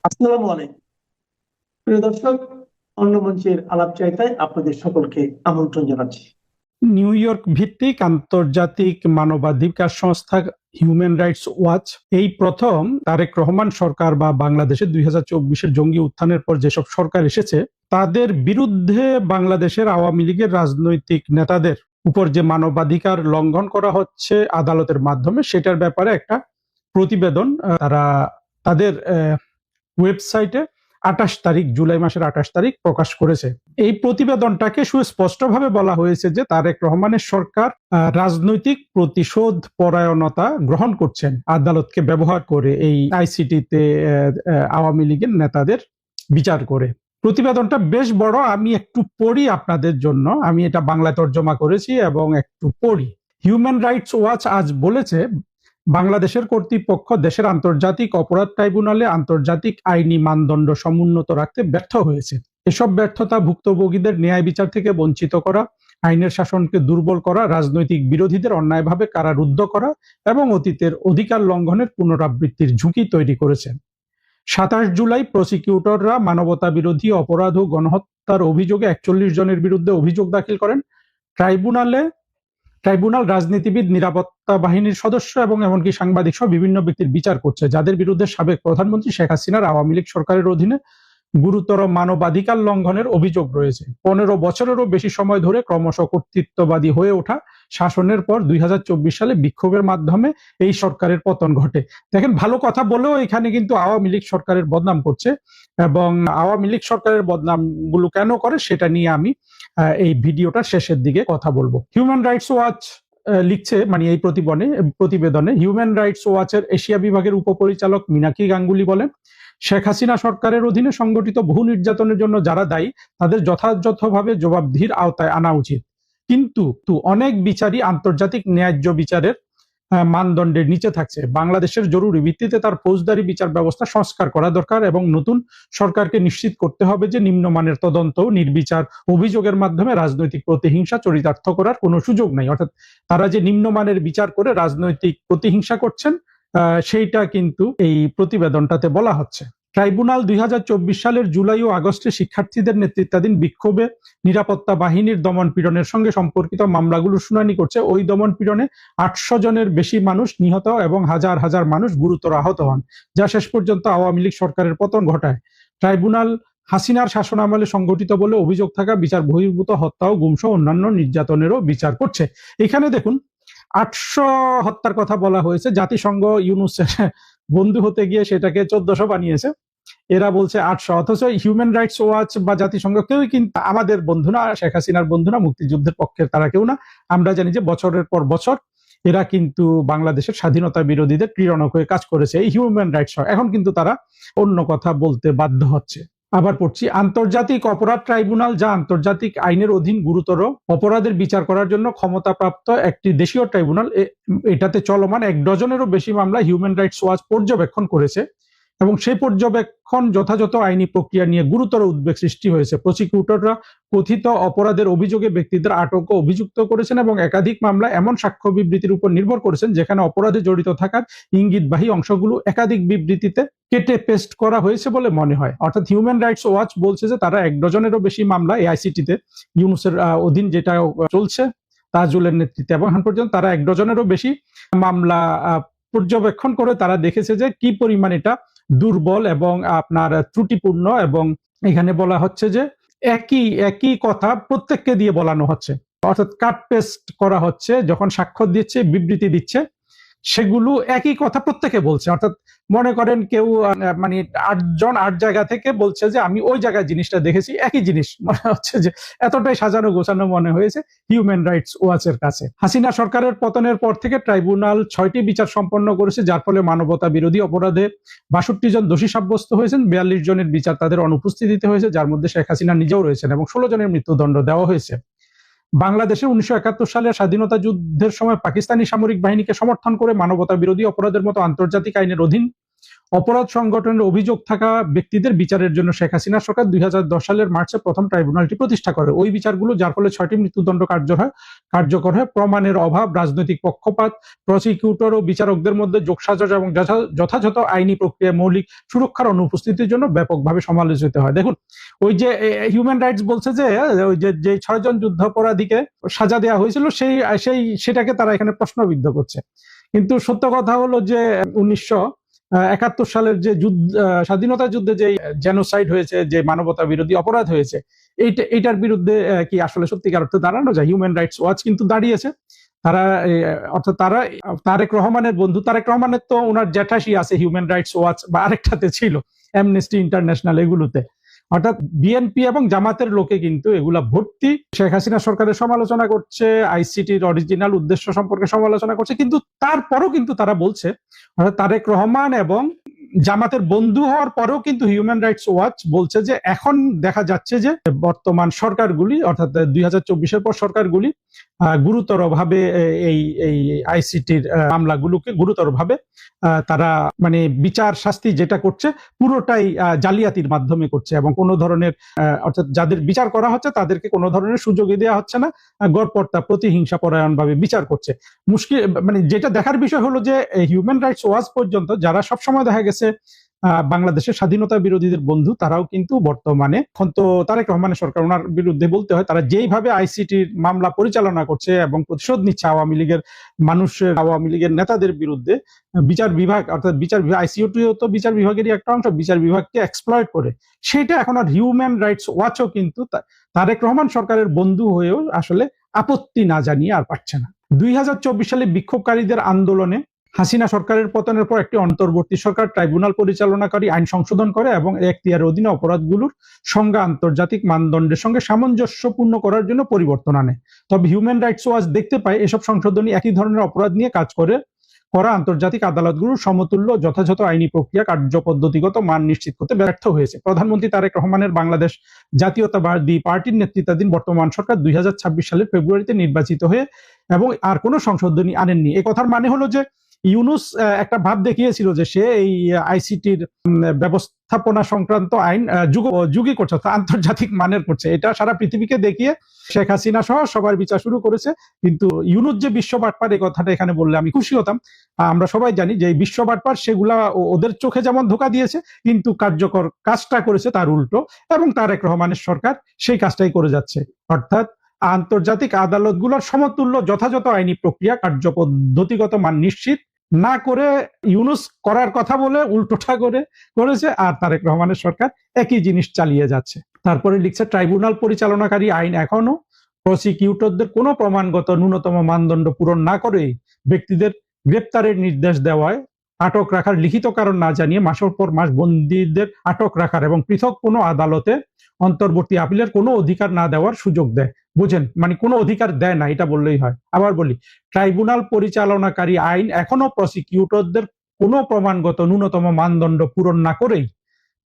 আসসালামু আলাইকুম প্রিয় দর্শক। অন্য মঞ্চের আলাপ চাইতায় আপনাদের সকলকে আমন্ত্রণ জানাচ্ছি। নিউ ইয়র্ক ভিত্তিক আন্তর্জাতিক মানবাধিকার সংস্থা হিউম্যান রাইটস ওয়াচ এই প্রথম তারেক রহমান সরকার বা বাংলাদেশের 2024-এর জঙ্গি উত্থানের পর যেসব সরকার এসেছে তাদের বিরুদ্ধে বাংলাদেশের আওয়ামী লীগের রাজনৈতিক নেতাদের উপর যে মানবাধিকার লঙ্ঘন করা হচ্ছে আদালতের মাধ্যমে সেটার ব্যাপারে একটা প্রতিবেদন তারা তাদের ওয়েবসাইটে 28 তারিখ, জুলাই মাসের 28 তারিখ প্রকাশ করেছে। এই প্রতিবেদনটাকে সুস্পষ্টভাতে বলা হয়েছে যে তারেক রহমানের সরকার রাজনৈতিক প্রতিশোধ পরায়ণতা গ্রহণ করছেন আদালতকে ব্যবহার করে এই আইসিটিতে আওয়ামী লীগের নেতাদের বিচার করে। প্রতিবেদনটা বেশ বড়, আমি একটু পড়ি আপনাদের জন্য। আমি এটা বাংলায় তর্জমা করেছি এবং একটু পড়ি। হিউম্যান রাইটস ওয়াচ আজ বলেছে, বাংলাদেশের কর্তৃপক্ষ দেশের আন্তর্জাতিক অপরাধ ট্রাইব্যুনালে আন্তর্জাতিক আইনি মানদণ্ড সমুন্নত রাখতে ব্যর্থ হয়েছে। এসব ব্যর্থতা ভুক্তভোগীদের ন্যায় বিচার থেকে বঞ্চিত করা, আইনের শাসনকে দুর্বল করা, রাজনৈতিক বিরোধীদের অন্যায়ভাবে কারারুদ্ধ করা এবং অতীতের অধিকার লঙ্ঘনের পুনরাবৃত্তির ঝুঁকি তৈরি করেছে। 27 জুলাই প্রসিকিউটররা মানবতা বিরোধী অপরাধ ও গণহত্যার অভিযোগে 41 জনের বিরুদ্ধে অভিযোগ দাখিল করেন। ট্রাইব্যুনাল রাজনীতিবিদ, নিরাপত্তা বাহিনীর সদস্য এবং এমনকি সাংবাদিক সহ বিভিন্ন ব্যক্তির বিচার করছে, যাদের বিরুদ্ধে সাবেক প্রধানমন্ত্রী শেখ হাসিনার আওয়ামী লীগ সরকারের অধীনে গুরুতর মানবাধিকার লঙ্ঘনের অভিযোগ রয়েছে। 15 বছরেরও বেশি সময় ধরে ক্রমশ কর্তৃত্ববাদী হয়ে ওঠা শাসনের পর 2024 সালে বিক্ষোভের মাধ্যমে এই সরকারের পতন ঘটে। দেখেন, ভালো কথা বলেও এখানে কিন্তু আওয়ামী লীগ সরকারের বদনাম করছে, এবং আওয়ামী লীগ সরকারের বদনাম গুলো কেন করে সেটা নিয়ে আমি এই ভিডিওটার শেষের দিকে কথা বলবো। হিউম্যান রাইটস ওয়াচ লিখছে, মানে এই প্রতিবেদনে হিউম্যান রাইটস ওয়াচের এশিয়া বিভাগের উপপরিচালক মীনাক্ষী গাঙ্গুলি বলেন, শেখ হাসিনা সরকারের অধীনে সংগঠিত বহু নির্যাতনের জন্য যারা দায়ী তাদের যথাযথভাবে জবাবদিহির আওতায় আনা উচিত। কিন্তু অনেক বিচারই আন্তর্জাতিক ন্যায্য বিচারের মানদণ্ডের নিচে থাকছে। বাংলাদেশের জরুরি ভিত্তিতে তার ফৌজদারি বিচার ব্যবস্থা সংস্কার করা দরকার এবং নতুন সরকারকে নিশ্চিত করতে হবে যে নিম্নমানের তদন্ত ও নির্বিচার অভিযোগের মাধ্যমে রাজনৈতিক প্রতিহিংসা চরিতার্থ করার কোনো সুযোগ নাই। অর্থাৎ তারা যে নিম্নমানের বিচার করে রাজনৈতিক প্রতিহিংসা করছেন সেইটা কিন্তু এই প্রতিবেদনটাতে বলা হচ্ছে। ট্রাইব্যুনাল 2024 সালের জুলাই ও আগস্টে শিক্ষার্থীদের নেতৃত্বাধীন বিক্ষোভে নিরাপত্তা বাহিনীর দমন পীড়নের সঙ্গে সম্পর্কিত মামলাগুলোর শুনানি করছে। ওই দমন পীড়নে 800 জনের বেশি মানুষ নিহত এবং হাজার হাজার মানুষ গুরুতর আহত হন, যা শেষ পর্যন্ত আওয়ামী লীগ সরকারের পতন ঘটায়। ট্রাইব্যুনাল হাসিনার শাসনামলে সংগঠিত বলে অভিযোগ থাকা বিচার বহির্ভূত হত্যা ও গুমসহ অন্যান্য নির্যাতনেরও বিচার করছে। এখানে দেখুন, 800 হত্যার কথা বলা হয়েছে। জাতিসংঘ ইউনুসের বন্ধু হতে গিয়ে সেটাকে 1400 বানিয়েছে, এরা বলছে 800। অথচ হিউম্যান রাইটস ওয়াচ বা জাতিসংঘ কেউই কিন্তু আমাদের বন্ধু না, শেখ হাসিনার বন্ধু না, মুক্তিযুদ্ধের পক্ষের তারা কেউ না। আমরা জানি যে বছরের পর বছর এরা কিন্তু বাংলাদেশের স্বাধীনতা বিরোধীদের ক্রীড়নক হয়ে কাজ করেছে এই হিউম্যান রাইটস। এখন কিন্তু তারা অন্য কথা বলতে বাধ্য হচ্ছে। আবার পড়ছি, আন্তর্জাতিক অপরাধ ট্রাইব্যুনাল, যা আন্তর্জাতিক আইনের অধীন গুরুতর অপরাধের বিচার করার জন্য ক্ষমতাপ্রাপ্ত একটি দেশীয় ট্রাইব্যুনাল, এটাতে চলমান 1 ডজনেরও বেশি মামলা হিউম্যান রাইটস ওয়াচ পর্যবেক্ষণ করেছে এবং সেই পর্যবেক্ষণ যথাযথ আইনি প্রক্রিয়া নিয়ে গুরুতর উদ্বেগ সৃষ্টি হয়েছে। প্রসিকিউটররা কথিত অপরাধের অভিযোগে ব্যক্তিদের আটক ও অভিযুক্ত করেছেন এবং একাধিক মামলা এমন সাক্ষ্য বিবৃতির উপর নির্ভর করেছেন যেখানে অপরাধে জড়িত থাকার ইঙ্গিতবাহী অংশগুলো একাধিক বিবৃতিতে কেটে পেস্ট করা হয়েছে বলে মনে হয়। অর্থাৎ হিউম্যান রাইটস ওয়াচ বলছে যে তারা 1 ডজনেরও বেশি মামলা এআইসিটিতে ইউনুসের অধীন যেটা চলছে তাজুলের নেতৃত্বে, এবং এখন পর্যন্ত তারা 1 ডজনেরও বেশি মামলা পর্যবেক্ষণ করে তারা দেখেছে যে কি পরিমাণ এটা দুর্বল এবং আপনার ত্রুটিপূর্ণ। এবং এখানে বলা হচ্ছে যে একই কথা প্রত্যেককে দিয়ে বলানো হচ্ছে, অর্থাৎ কাট পেস্ট করা হচ্ছে। যখন সাক্ষ্য দিচ্ছে, বিবৃতি দিচ্ছে, সেগুলো একই কথা প্রত্যেকে বলছে। অর্থাৎ মনে করেন কেউ মানে 8 জন 8 জায়গা থেকে বলছে যে আমি ওই জায়গায় জিনিসটা দেখেছি, একই জিনিস মনে হচ্ছে যে এতটাই সাজানো গোছানো মনে হয়েছে হিউম্যান রাইটস ওয়াচের কাছে। হাসিনা সরকারের পতনের পর থেকে ট্রাইব্যুনাল 6টি বিচার সম্পন্ন করেছে, যার ফলে মানবতা বিরোধী অপরাধে 62 জন দোষী সাব্যস্ত হয়েছেন। 42 জনের বিচার তাদের অনুপস্থিতিতে হয়েছে, যার মধ্যে শেখ হাসিনা নিজেও রয়েছেন, এবং 16 জনের মৃত্যুদণ্ড দেওয়া হয়েছে। বাংলাদেশের 1971 সালের স্বাধীনতা যুদ্ধের সময় পাকিস্তানি সামরিক বাহিনীকে সমর্থন করে মানবতা বিরোধী অপরাধের মতো আন্তর্জাতিক আইনের অধীন অপরাধ সংগঠনের অভিযোগ থাকা ব্যক্তিদের বিচারের জন্য শেখ হাসিনা সরকার 2010 সালের মার্চে প্রথম ট্রাইব্যুনালটি প্রতিষ্ঠা করে। ওই বিচারগুলো, যার ফলে 6টি মৃত্যুদণ্ড কার্যকর হয়, প্রমাণের অভাব, রাজনৈতিক পক্ষপাত, প্রসিকিউটর ও বিচারকদের মধ্যে যোগসাজশ এবং যথাযথ আইনি প্রক্রিয়ায় মৌলিক সুরক্ষার অনুপস্থিতির জন্য ব্যাপকভাবে সমালোচিত হয়। দেখুন, ওই যে হিউম্যান রাইটস বলছে যে ওই যে 6 জন যুদ্ধাপরাধীকে সাজা দেওয়া হয়েছিল সেটাকে তারা এখানে প্রশ্নবিদ্ধ করছে। কিন্তু সত্য কথা হলো যে 1971 সালের যে স্বাধীনতা যুদ্ধে যে জেনোসাইড হয়েছে, যে মানবতা বিরোধী অপরাধ হয়েছে, এইটার বিরুদ্ধে কি আসলে সত্যিকার অর্থে দাঁড়ানো যায়? হিউম্যান রাইটস ওয়াচ কিন্তু দাঁড়িয়েছে। তারা অর্থাৎ তারা তারেক রহমানের বন্ধু, তারেক রহমানের তো ওনার জ্যাঠাশি আছে হিউম্যান রাইটস ওয়াচ বা আরেকটাতে ছিল অ্যামনেস্টি ইন্টারন্যাশনাল, এগুলোতে। অর্থাৎ বিএনপি এবং জামাতের লোকে কিন্তু এগুলা ভর্তি। শেখ হাসিনা সরকারের সমালোচনা করছে, আইসিটির অরিজিনাল উদ্দেশ্য সম্পর্কে সমালোচনা করছে, কিন্তু তারপরও কিন্তু তারা বলছে, অর্থাৎ তারেক রহমান এবং জামাতের বন্ধু হওয়ার পরেও কিন্তু হিউম্যান রাইটস ওয়াচ বলছে যে এখন দেখা যাচ্ছে যে বর্তমান সরকারগুলি, অর্থাৎ 2024-এর পর সরকারগুলি গুরুতরভাবে এই এই আইসিটির মামলাগুলোকে গুরুতরভাবে তারা মানে বিচার শাস্তি যেটা করছে পুরোটাই জালিয়াতির মাধ্যমে করছে, এবং কোনো ধরনের অর্থাৎ যাদের বিচার করা হচ্ছে তাদেরকে কোনো ধরনের সুযোগই দেওয়া হচ্ছে না, গড়পড়তা প্রতিহিংসা পরায়ণ ভাবে বিচার করছে। মুশকিল মানে যেটা দেখার বিষয় হলো যে হিউম্যান রাইটস ওয়াচ পর্যন্ত, যারা সবসময় দেখা গেছে বাংলাদেশের স্বাধীনতা বিরোধীদের বন্ধু, তারাও কিন্তু বর্তমানে এখন তো তারেক রহমানের সরকার, ওনার বিরুদ্ধে বলতে হয়, তারা যেইভাবে আইসিটির মামলা পরিচালনা করছে এবং প্রতিশোধ নিচ্ছে আওয়ামী লীগের নেতাদের বিরুদ্ধে, বিচার বিভাগ অর্থাৎ বিচার বিভাগ, আইসিইউটিও তো বিচার বিভাগেরই একটা অংশ, বিচার বিভাগকে এক্সপ্লয়েট করে, সেটা এখন আর হিউম্যান রাইটস ওয়াচও কিন্তু তারেক রহমান সরকারের বন্ধু হয়েও আসলে আপত্তি না জানিয়ে আর পারছে না। 2024 সালে বিক্ষোভকারীদের আন্দোলনে হাসিনা সরকারের পতনের পর একটি অন্তর্বর্তী সরকার ট্রাইব্যুনাল পরিচালনাকারী আইন সংশোধন করে এবং এখতিয়ারের অধীনে অপরাধগুলোর সংজ্ঞা আন্তর্জাতিক মানদণ্ডের সঙ্গে সামঞ্জস্যপূর্ণ করার জন্য পরিবর্তন আনে। তবে হিউম্যান রাইটস ওয়াচ দেখতে পায় এসব সংশোধনী একই ধরনের অপরাধ নিয়ে কাজ করা আন্তর্জাতিক আদালতগুলোর সমতুল্য যথাযথ আইনি প্রক্রিয়া কার্যপদ্ধতিগত মান নিশ্চিত করতে ব্যর্থ হয়েছে। প্রধানমন্ত্রী তারেক রহমানের বাংলাদেশ জাতীয়তাবাদী পার্টির নেতৃত্বাধীন বর্তমান সরকার 2026 সালের ফেব্রুয়ারিতে নির্বাচিত হয়ে এবং আর কোনো সংশোধনী আনেননি। এই কথার মানে হলো যে ইউনূস একটা ভাব দেখিয়েছিল যে সে এই আইসিটির ব্যবস্থাপনা সংক্রান্ত আইন যুগী করছে, আন্তর্জাতিক মানের করছে, এটা সারা পৃথিবীকে দেখিয়ে শেখ হাসিনা সহ সবার বিচার শুরু করেছে। কিন্তু ইউনূস যে বিশ্ব বাটপার, এই কথাটা এখানে বললে আমি খুশি হতাম। আমরা সবাই জানি যে এই বিশ্ব বাটপার সেগুলা ওদের চোখে যেমন ধোকা দিয়েছে, কিন্তু কার্যকর কাজটা করেছে তার উল্টো, এবং তারেক রহমানের সরকার সেই কাজটাই করে যাচ্ছে। অর্থাৎ আন্তর্জাতিক আদালতগুলোর সমতুল্য যথাযথ আইনি প্রক্রিয়া কার্যপদ্ধতিগত মান নিশ্চিত না করে ইউনূস করার কথা বলে উল্টোটা করেছে, আর তারেক রহমানের সরকার একই জিনিস চালিয়ে যাচ্ছে। তারপরে লিখছে, ট্রাইব্যুনাল পরিচালনাকারী আইন এখনো প্রসিকিউটরদের কোনো প্রমাণগত ন্যূনতম মানদণ্ড পূরণ না করে ব্যক্তিদের গ্রেপ্তারের নির্দেশ দেওয়ায়, আটক রাখার লিখিত কারণ না জানিয়ে মাসের পর মাস বন্দীদের আটক রাখার এবং পৃথক কোনো আদালতে অন্তর্বর্তী আপিলের কোনো অধিকার না দেওয়ার সুযোগ দেয়। বুঝেন, মানে কোনো অধিকার দেয় না, এটা বললেই হয়। আবার বলি, ট্রাইব্যুনাল পরিচালনাকারী আইন এখনো প্রসিকিউটরদের কোনো প্রমাণগত ন্যূনতম মানদণ্ড পূরণ না করেই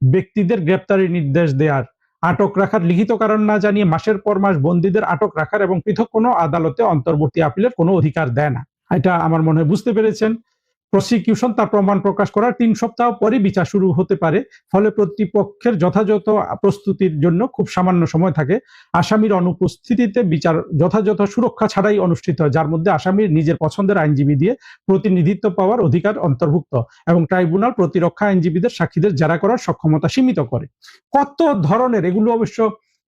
ব্যক্তিদের গ্রেপ্তারের নির্দেশ দেওয়ার, আটক রাখার লিখিত কারণ না জানিয়ে মাসের পর মাস বন্দীদের আটক রাখার এবং পৃথক কোনো আদালতে অন্তর্বর্তী আপিলের কোনো অধিকার দেয় না। এটা আমার মনে হয় বুঝতে পেরেছেন। প্রসিকিউশন তার প্রমাণ প্রকাশ করার 3 সপ্তাহ পরে বিচার শুরু হতে পারে, ফলে প্রতিপক্ষের যথাযথ প্রস্তুতির জন্য খুব সামান্য সময় থাকে। আসামির অনুপস্থিতিতে বিচার যথাযথ সুরক্ষা ছাড়াই অনুষ্ঠিত হয়, যার মধ্যে আসামির নিজের পছন্দের আইনজীবী দিয়ে প্রতিনিধিত্ব পাওয়ার অধিকার অন্তর্ভুক্ত, এবং ট্রাইব্যুনাল প্রতিরক্ষা আইনজীবীদের সাক্ষীদের জেরা করার সক্ষমতা সীমিত করে। কত ধরনের এগুলো, অবশ্য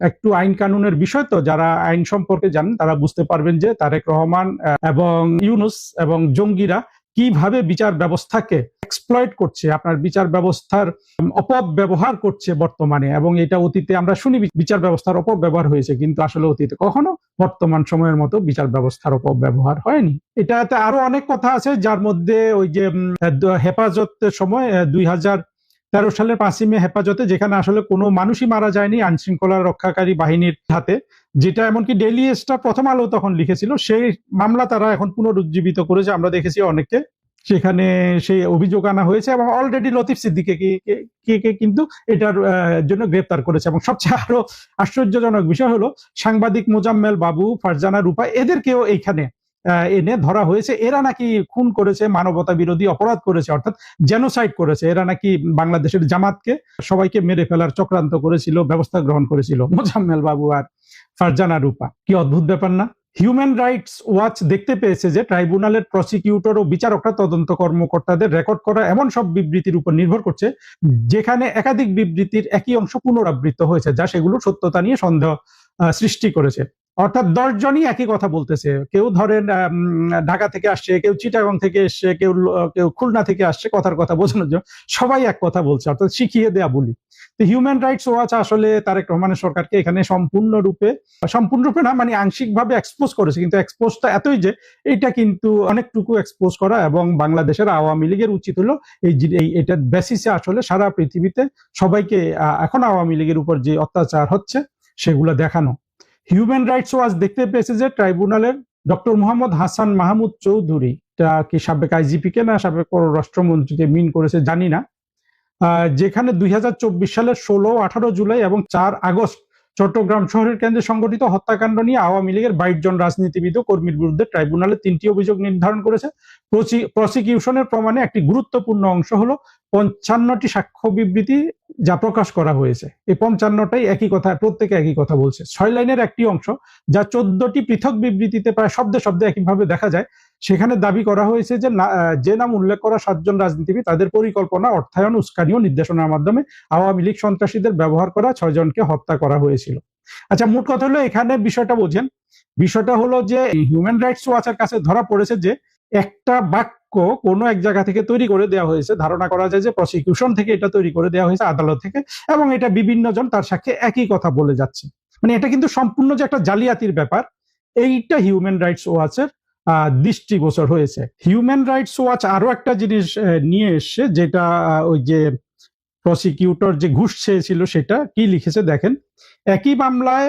একটু আইন কানুনের বিষয়, তো যারা আইন সম্পর্কে জানেন তারা বুঝতে পারবেন যে তারেক রহমান এবং ইউনূস এবং জঙ্গিরা কিভাবে বিচার ব্যবস্থাকে এক্সপ্লয়েট করছে, আপনার বিচার ব্যবস্থার অপব্যবহার করছে বর্তমানে। এবং এটা অতীতে আমরা শুনি বিচার ব্যবস্থার অপব্যবহার হয়েছে, কিন্তু আসলে অতীতে কখনো বর্তমান সময়ের মতো বিচার ব্যবস্থার অপব্যবহার হয়নি। এটাতে আরো অনেক কথা আছে, যার মধ্যে ওই যে হেফাজতের সময় 2013 সালের 5ই মে হেফাজতে, যেখানে আসলে কোনো মানুষই মারা যায়নি আইন শৃঙ্খলা রক্ষাকারী বাহিনীর হাতে, যেটা এমনকি ডেইলি স্টার, প্রথম আলো তখন লিখেছিল, সেই মামলা তারা এখন পুনরুজ্জীবিত করেছে। আমরা দেখেছি অনেকে সেখানে সেই অভিযোগ আনা হয়েছে, এবং অলরেডি লতিফ সিদ্দিকীকে কিন্তু এটার জন্য গ্রেপ্তার করেছে। এবং সবচেয়ে আরো আশ্চর্যজনক বিষয় হলো সাংবাদিক মোজাম্মেল বাবু, ফারজানা রূপা, এদেরকেও এইখানে এনে ধরা হয়েছে। এরা নাকি খুন করেছে, মানবতা বিরোধী অপরাধ করেছে, অর্থাৎ জেনোসাইড করেছে। এরা নাকি বাংলাদেশের জামাতকে সবাইকে মেরে ফেলার চক্রান্ত করেছিল, ব্যবস্থা গ্রহণ করেছিল। মোজাম্মেল বাবু আর ফারজানা রূপা, কি অদ্ভুত ব্যাপার না? হিউম্যান রাইটস ওয়াচ দেখতে পেয়েছে যে ট্রাইব্যুনালের প্রসিকিউটর ও বিচারকরা তদন্ত কর্মকর্তাদের রেকর্ড করা এমন সব বিবৃতির উপর নির্ভর করছে যেখানে একাধিক বিবৃতির একই অংশ পুনরাবৃত্ত হয়েছে, যা সেগুলোর সত্যতা নিয়ে সন্দেহ সৃষ্টি করেছে। অর্থাৎ 10 জনই একই কথা বলতেছে। কেউ ধরেন ঢাকা থেকে আসছে, কেউ চিটাগং থেকে এসছে, কেউ খুলনা থেকে আসছে, কথার কথা বোঝানোর জন্য সবাই এক কথা বলছে, অর্থাৎ শিখিয়ে দেয়া বলি। তো হিউম্যান রাইটস ওয়াচ আসলে তারেক রহমানের সরকারকে এখানে সম্পূর্ণরূপে না, মানে আংশিকভাবে এক্সপোজ করেছে, কিন্তু এক্সপোজটা এতই যে এটা কিন্তু অনেকটুকু এক্সপোজ করা, এবং বাংলাদেশের আওয়ামী লীগের উচিত হলো এটার বেসিসে আসলে সারা পৃথিবীতে সবাইকে এখন আওয়ামী লীগের উপর যে অত্যাচার হচ্ছে সেগুলো দেখানো। হিউম্যান রাইটস ওয়াচ দেখতে পেয়েছে যে ট্রাইব্যুনালের ডক্টর মোহাম্মদ হাসান মাহমুদ চৌধুরী, কি সাবেক আইজিপি কে না সাবেক পররাষ্ট্রমন্ত্রীকে মিন করেছে জানি না, যেখানে 2024 সালের 16, 18 জুলাই এবং 4 আগস্ট চট্টগ্রাম শহরের কেন্দ্রে সংগঠিত হত্যাকাণ্ড নিয়ে আওয়ামী লীগের 22 জন রাজনীতিবিদ ও কর্মীর বিরুদ্ধে ট্রাইব্যুনালে 3টি অভিযোগ নির্ধারণ করেছে। প্রসিকিউশনের প্রমাণে একটি গুরুত্বপূর্ণ অংশ হলো 55টি সাক্ষ্য বিবৃতি যা প্রকাশ করা হয়েছে। এই 55টাই একই কথা, প্রত্যেকে একই কথা বলছে। 6 লাইনের একটি অংশ যা 14টি পৃথক বিবৃতিতে প্রায় শব্দে শব্দে একইভাবে দেখা যায়। সেখানে দাবি করা হয়েছে যে নাম উল্লেখ করা 7 জন রাজনীতিবিদ তাদের পরিকল্পনা, অর্থায়ন, উস্কানি ও নির্দেশনার মাধ্যমে আওয়ামী লীগ সন্ত্রাসীদের ব্যবহার করা 6 জনকে হত্যা করা হয়েছিল। আচ্ছা, মোট কথা হলো এখানে বিষয়টা বোঝেন। বিষয়টা হলো যে হিউম্যান রাইটস ওয়াচের কাছে ধরা পড়েছে যে একটা বাক্য কোনো এক জায়গা থেকে তৈরি করে দেওয়া হয়েছে, ধারণা করা যায় যে প্রসিকিউশন থেকে এটা তৈরি করে দেওয়া হয়েছে, আদালত থেকে, এবং এটা বিভিন্ন জন তার সাথে একই কথা বলে যাচ্ছে। মানে এটা কিন্তু সম্পূর্ণ যে একটা জালিয়াতির ব্যাপার, এইটা হিউম্যান রাইটস ওয়াচের দৃষ্টিগোচর হয়েছে। হিউম্যান রাইটস ওয়াচ আরো একটা জিনিস নিয়ে এসছে, যেটা ওই যে প্রসিকিউটর যে ঘুষ চেয়েছিল সেটা কি লিখেছে দেখেন। একই মামলায়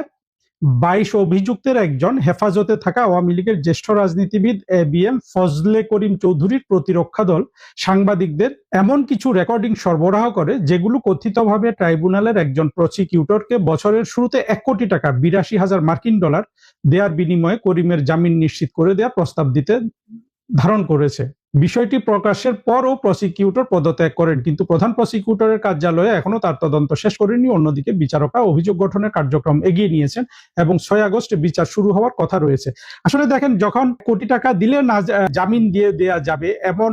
22 অভিযুক্তের একজন হেফাজতে থাকা আওয়ামী লীগের জ্যেষ্ঠ রাজনীতিবিদ ABM ফজলে করিম চৌধুরীর প্রতিরক্ষা দল সাংবাদিকদের এমন কিছু রেকর্ডিং সরবরাহ করে যেগুলো কথিতভাবে ট্রাইব্যুনালের একজন প্রসিকিউটরকে বছরের শুরুতে 1 কোটি টাকা, 82,000 মার্কিন ডলার দেওয়ার বিনিময়ে করিমের জামিন নিশ্চিত করে দেওয়ার প্রস্তাব দিতে ধারণ করেছে। বিষয়টি প্রকাশের পরও প্রসিকিউটর পদত্যাগ করেন, কিন্তু প্রধান প্রসিকিউটরের কার্যালয়ে এখনো তার তদন্ত শেষ করেনি। অন্যদিকে বিচারকরা অভিযোগ গঠনের কার্যক্রম এগিয়ে নিয়েছেন এবং 6 আগস্ট বিচার শুরু হওয়ার কথা রয়েছে। আসলে দেখেন, যখন কোটি টাকা দিলে না জামিন দিয়ে দেয়া যাবে এমন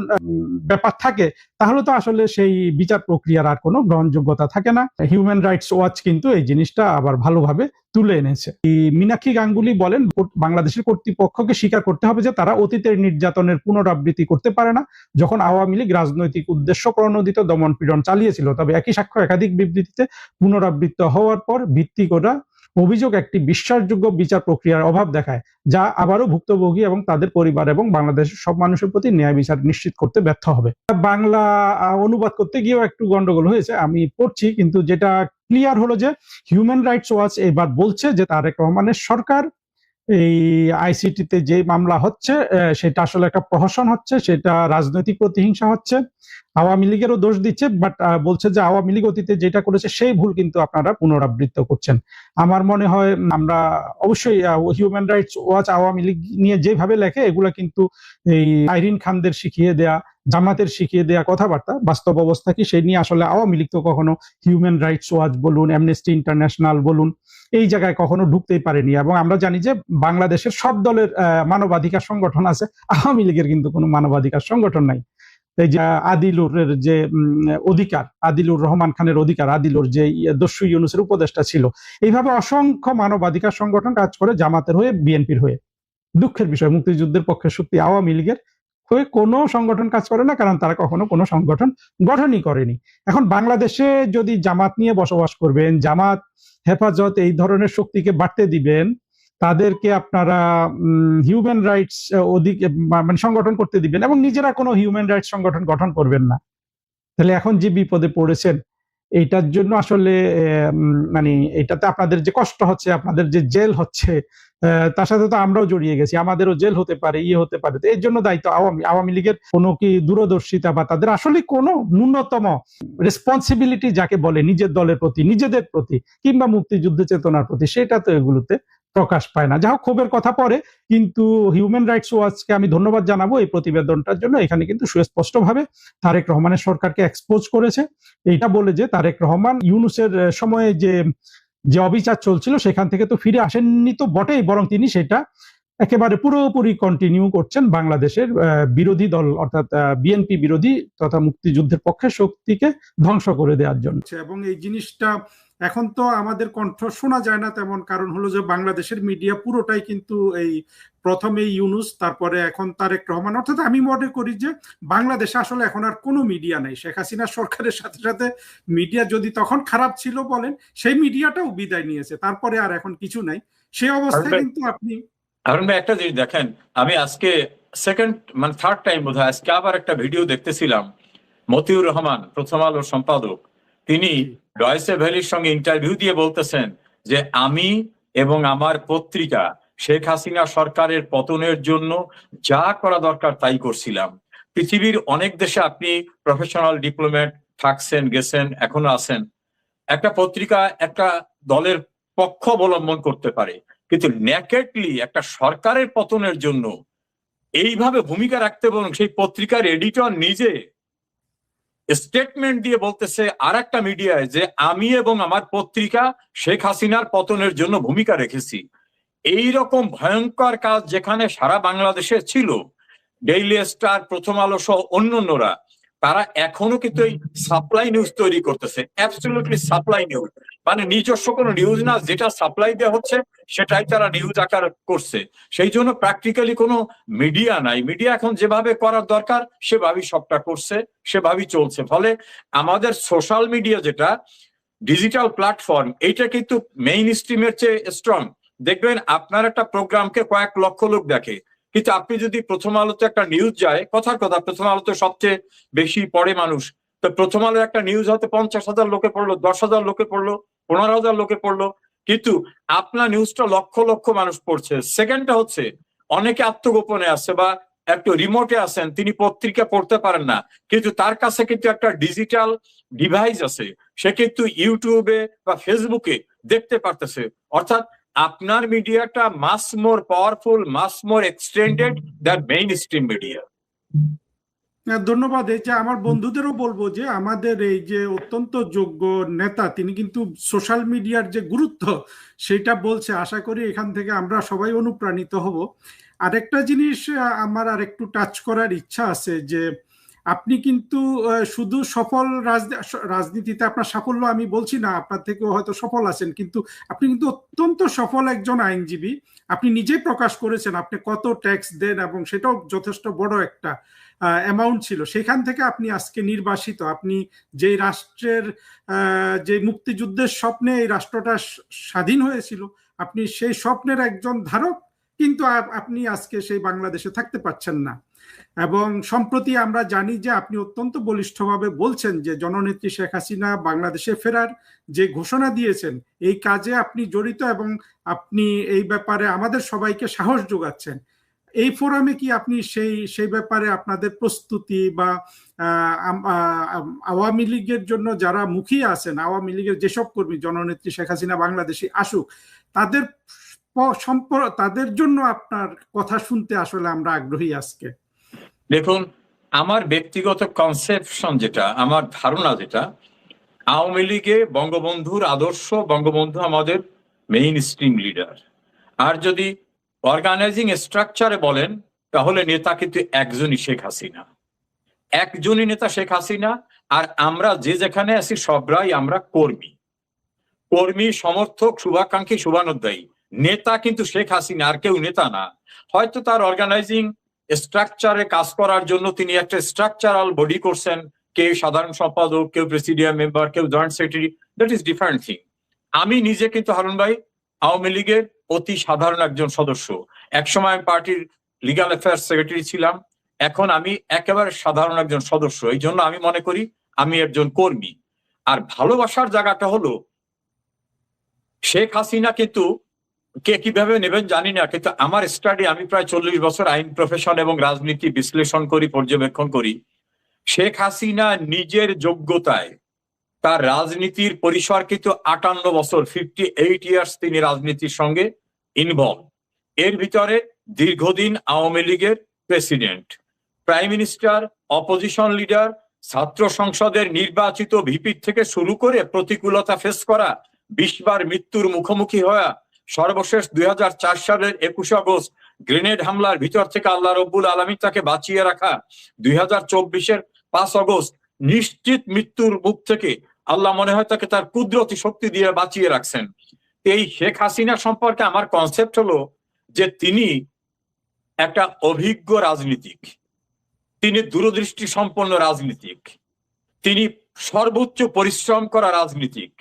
ব্যাপার থাকে, তাহলে তো আসলে সেই বিচার প্রক্রিয়ার আর কোনো গ্রহণযোগ্যতা থাকে না। হিউম্যান রাইটস ওয়াচ কিন্তু এই জিনিসটা আবার ভালোভাবে তুলে এনেছে। মীনাক্ষী গাঙ্গুলি বলেন, বাংলাদেশের কর্তৃপক্ষকে স্বীকার করতে হবে যে তারা অতীতের নির্যাতনের পুনরাবৃত্তি করতে পারে না। যখন আওয়ামী লীগ রাজনৈতিক উদ্দেশ্য প্রণোদিত দমন পীড়ন চালিয়েছিল, তবে একই সাক্ষ্য একাধিক বিবৃতিতে পুনরাবৃত্ত হওয়ার পর ভিত্তি করা অভিযোগ একটি বিশ্বাসযোগ্য বিচার প্রক্রিয়ার অভাব দেখায়, যা আবারও ভুক্তভোগী এবং তাদের পরিবার এবং বাংলাদেশের সব মানুষের প্রতি ন্যায় বিচার নিশ্চিত করতে ব্যর্থ হবে। বাংলা অনুবাদ করতে গিয়েও একটু গন্ডগোল হয়েছে, আমি পড়ছি, কিন্তু যেটা ক্লিয়ার হলো যে হিউম্যান রাইটস ওয়াচ এবার বলছে যে তারেক রহমানের সরকার এই আইসিটিতে যে মামলা হচ্ছে সেটা আসলে একটা প্রহসন হচ্ছে, সেটা রাজনৈতিক প্রতিহিংসা হচ্ছে। আওয়ামী লীগেরও দোষ দিচ্ছে, বাট বলছে যে আওয়ামী লীগ অতীতে যেটা করেছে সেই ভুল কিন্তু আপনারা পুনরাবৃত্ত করছেন। আমার মনে হয় আমরা অবশ্যই human rights watch Awami League নিয়ে যেভাবে লেখে, এগুলা কিন্তু এই আইরিন খানদের শিখিয়ে দেয়া, জামাতের শিখিয়ে দেয়া কথাবার্তা। বাস্তব অবস্থা কি সেই নিয়ে আসলে আওয়ামী লীগ তো কখনো হিউম্যান রাইটস ওয়াচ বলুন, অ্যামনেস্টি ইন্টারন্যাশনাল বলুন, এই জায়গায় কখনো ঢুকতেই পারেনি। এবং আমরা জানি যে বাংলাদেশের সব দলের মানবাধিকার সংগঠন আছে, আওয়ামী লীগের কিন্তু কোনো মানবাধিকার সংগঠন নাই। এই যে আদিলুরের যে অধিকার, আদিলুর রহমান খানের অধিকার, আদিলুর যে দস্যু ইউনূসের উপদেষ্টা ছিল, এইভাবে অসংখ্য মানবাধিকার সংগঠন কাজ করে জামাতের হয়ে, বিএনপির হয়ে। দুঃখের বিষয়, মুক্তিযুদ্ধের পক্ষে সত্যি আওয়ামী লীগের হয়ে কোনো সংগঠন কাজ করে না, কারণ তারা কখনো কোনো সংগঠন গঠনই করেনি। এখন বাংলাদেশে যদি জামাত নিয়ে বসবাস করবেন, জামাত, হেফাজত এই ধরনের শক্তিকে বাড়তে দিবেন, তাদেরকে আপনারা হিউম্যান রাইটস মানে সংগঠন করতে দিবেন এবং নিজেরা কোনো হিউম্যান রাইটস সংগঠন গঠন করবেন না, তাহলে এখন যে বিপদে পড়েছেন, এইটার জন্য আসলে মানে এটাতে আপনাদের যে কষ্ট হচ্ছে, আপনাদের যে জেল হচ্ছে, তার সাথে তো আমরাও জড়িয়ে গেছি, আমাদেরও জেল হতে পারে, হতে পারে। তো এর জন্য দায়িত্ব আওয়ামী লীগের কোনো কি দূরদর্শিতা বা তাদের আসলে কোনো ন্যূনতম রেসপন্সিবিলিটি যাকে বলে নিজের দলের প্রতি, নিজেদের প্রতি, কিংবা মুক্তিযুদ্ধ চেতনার প্রতি, সেটা তো এগুলোতে প্রকাশ পায় না। যা হোক, ক্ষোভের কথা পরে, কিন্তু হিউম্যান রাইটস ওয়াচকে আমি ধন্যবাদ জানাবো এই প্রতিবেদনটার জন্য। এখানে কিন্তু সুস্পষ্টভাবে তারেক রহমানের সরকারকে এক্সপোজ করেছে, এইটা বলে যে তারেক রহমান ইউনূসের সময়ে যে যে অবিচার চলছিল সেখান থেকে তো ফিরে আসেননি তো বটেই, বরং তিনি সেটা একেবারে পুরোপুরি কন্টিনিউ করছেন বাংলাদেশের বিরোধী দল অর্থাৎ বিএনপি বিরোধী তথা মুক্তিযুদ্ধের পক্ষে শক্তিকে ধ্বংস করে দেওয়ার জন্য। এবং এই জিনিসটা এখন তো আমাদের কণ্ঠ শোনা যায় না তেমন, কারণ হলো যে বাংলাদেশের মিডিয়া পুরোটাই কিন্তু এই প্রথমে ইউনূস, তারপরে এখন তারেক রহমান, অর্থাৎ আমি মনে করি যে বাংলাদেশে আসলে এখন আর কোনো মিডিয়া নাই। শেখ হাসিনা সরকারের সাথে সাথে মিডিয়া যদি তখন খারাপ ছিল বলেন, সেই মিডিয়াটাও বিদায় নিয়েছে, তারপরে আর এখন কিছু নাই। সেই অবস্থায় কিন্তু আপনি হারুন ভাই একটা জিনিস দেখেন, আমি আজকে থার্ড টাইম বোধহয় আজকে আবার একটা ভিডিও দেখতেছিলাম। মতিউর রহমান, প্রথম আলোর সম্পাদক, তিনি ডয়েচে ভ্যালির সঙ্গে ইন্টারভিউ দিয়ে বলতেছেন যে আমি এবং আমার পত্রিকা শেখ হাসিনা সরকারের পতনের জন্য যা করা দরকার তাই করছিলাম। পৃথিবীর অনেক দেশে আপনি প্রফেশনাল ডিপ্লোম্যাট থাকছেন, গেছেন, এখনো আছেন। একটা পত্রিকা একটা দলের পক্ষ অবলম্বন করতে পারে, কিন্তু নেকেটলি একটা সরকারের পতনের জন্য এইভাবে ভূমিকা রাখতে, বরং সেই পত্রিকার এডিটর নিজে স্টেটমেন্ট দিয়ে বলতেছে আর একটা মিডিয়ায় যে আমি এবং আমার পত্রিকা শেখ হাসিনার পতনের জন্য ভূমিকা রেখেছি। এই রকম ভয়ঙ্কর কাজ যেখানে সারা বাংলাদেশে ছিল, ডেইলি স্টার, প্রথম আলো সহ অন্যান্যরা, তারা এখনো কিন্তু এই সাপ্লাই নিউজ তৈরি করতেছে। অ্যাবসলিউটলি সাপ্লাই নিউজ, মানে নিজস্ব কোনো নিউজ না, যেটা সাপ্লাই দেওয়া হচ্ছে সেটাই তারা নিউজ আকার করছে। সেই জন্য প্র্যাকটিক্যালি কোনো মিডিয়া নাই। মিডিয়া এখন যেভাবে করার দরকার সেভাবেই সবটা করছে, সেভাবেই চলছে। ফলে আমাদের সোশ্যাল মিডিয়া যেটা ডিজিটাল প্ল্যাটফর্ম, এইটা কিন্তু মেইন স্ট্রিমের চেয়ে স্ট্রং। দেখবেন আপনার একটা প্রোগ্রামকে কয়েক লক্ষ লোক দেখে, কিন্তু আপনি যদি প্রথম আলোতে একটা নিউজ যায়, কথার কথা প্রথম আলোতে সবচেয়ে বেশি পড়ে মানুষ, তো প্রথম আলো একটা নিউজ হয়তো 50,000 লোকে পড়লো, 10,000 লোকে পড়লো, 15,000 লোকে পড়লো, কিন্তু আপনার নিউজটা লক্ষ লক্ষ মানুষ পড়ছে। সেকেন্ডটা হচ্ছে অনেকে আত্মগোপনে আছে বা একটু রিমোটে আছেন, তিনি পত্রিকা পড়তে পারেন না, কিন্তু তার কাছে কিন্তু একটা ডিজিটাল ডিভাইস আছে, সে কিন্তু ইউটিউবে বা ফেসবুকে দেখতে পারতেছে। অর্থাৎ আপনার মিডিয়াটা much more powerful, much more extended than mainstream media. ধন্যবাদ। এই যে আমার বন্ধুদেরও বলবো যে আমাদের এই যে অত্যন্ত যোগ্য নেতা, তিনি কিন্তু সোশ্যাল মিডিয়ার যে গুরুত্ব সেটা বলছে। আশা করি এখান থেকে আমরা সবাই অনুপ্রাণিত হব। আরেকটা জিনিস আমার আর একটু টাচ করার ইচ্ছা আছে যে আপনি কিন্তু শুধু সফল রাজনীতিতে আপনার সাফল্য আমি বলছি না, আপনার থেকেও হয়তো সফল আছেন, কিন্তু আপনি কিন্তু অত্যন্ত সফল একজন আইনজীবী। আপনি নিজেই প্রকাশ করেছেন আপনি কত ট্যাক্স দেন, এবং সেটাও যথেষ্ট বড় একটা অ্যামাউন্ট ছিল। সেখান থেকে আপনি আজকে নির্বাসিত। আপনি যে রাষ্ট্রের যে মুক্তিযুদ্ধের স্বপ্নে এই রাষ্ট্রটা স্বাধীন হয়েছিল, আপনি সেই স্বপ্নের একজন ধারক, কিন্তু আপনি আজকে সেই বাংলাদেশে থাকতে পারছেন না। এবং সম্প্রতি আমরা জানি যে আপনি অত্যন্ত বলিষ্ঠভাবে বলছেন যে জননেত্রী শেখ হাসিনা বাংলাদেশে ফেরার যে ঘোষণা দিয়েছেন, এই কাজে আপনি জড়িত এবং আপনি এই ব্যাপারে আমাদের সবাইকে সাহস যোগাচ্ছেন। এই ফোরামে কি আপনি সেই ব্যাপারে আপনাদের প্রস্তুতি বা আওয়ামী লীগের জন্য যারা মুখিয়ে আছেন, আওয়ামী লীগের যেসব কর্মী, জননেত্রী শেখ হাসিনা বাংলাদেশে আসুক, তাদের জন্য আপনার কথা শুনতে আসলে আমরা আগ্রহী আজকে। দেখুন, আমার ব্যক্তিগত কনসেপশন যেটা, আমার ধারণা যেটা, আওয়ামী লীগে বঙ্গবন্ধুর আদর্শ, বঙ্গবন্ধু আমাদের মেইন স্ট্রিম লিডার। আর যদি অর্গানাইজিং স্ট্রাকচারে বলেন, তাহলে নেতা কিন্তু একজনই, শেখ হাসিনা। একজনই নেতা, শেখ হাসিনা। আর আমরা যে যেখানে আছি সবরাই আমরা কর্মী, সমর্থক, শুভাকাঙ্ক্ষী, শুভানুধ্যায়ী। নেতা কিন্তু শেখ হাসিনা, আর কেউ নেতা না। হয়তো তার অর্গানাইজিং স্ট্রাকচারে কাজ করার জন্য তিনি একটা স্ট্রাকচারাল বডি করছেন, কেউ সাধারণ সম্পাদক, কেউ প্রেসিডিয়াম মেম্বার, কেউ joint secretary, that is different thing. আমি নিজে কিন্তু হারুন ভাই আওয়ামী লীগের অতি সাধারণ একজন সদস্য। একসময় আমি পার্টির লিগাল অ্যাফেয়ার্স সেক্রেটারি ছিলাম, এখন আমি একেবারে সাধারণ একজন সদস্য। এই জন্য আমি মনে করি আমি একজন কর্মী। আর ভালোবাসার জায়গাটা হলো, শেখ হাসিনা কিন্তু কে কিভাবে নেবেন জানি না, কিন্তু আমার স্টাডি, আমি প্রায় 40 বছর আইন প্রফেশন এবং রাজনীতি বিশ্লেষণ করি, পর্যবেক্ষণ করি। শেখ হাসিনা নিজের যোগ্যতায় তার রাজনীতির পরিসর কিন্তু 58 বছর, 58 ইয়ার্স তিনি রাজনীতির সঙ্গে ইনভলভ। এর ভিতরে দীর্ঘদিন আওয়ামী লীগের president, prime minister, opposition leader, ছাত্র সংসদের নির্বাচিত ভিপি থেকে শুরু করে প্রতিকূলতা ফেস করা, 20 বার মৃত্যুর মুখোমুখি হওয়া, সর্বশেষ 2004 সালের 21 আগস্ট গ্রেনেড হামলার ভিতর থেকে আল্লাহ রব্বুল আলামিন তাকে বাঁচিয়ে রাখা, 2024-এর 5 আগস্ট নিশ্চিত মৃত্যুর মুখ থেকে আল্লাহ মনে হয় তাকে তার কুদরতি শক্তি দিয়ে বাঁচিয়ে রাখছেন। এই শেখ হাসিনা সম্পর্কে আমার কনসেপ্ট হলো যে তিনি একটা অভিজ্ঞ রাজনীতিক, তিনি দূরদৃষ্টি সম্পন্ন রাজনীতিক, তিনি সর্বোচ্চ পরিশ্রম করা রাজনীতিক,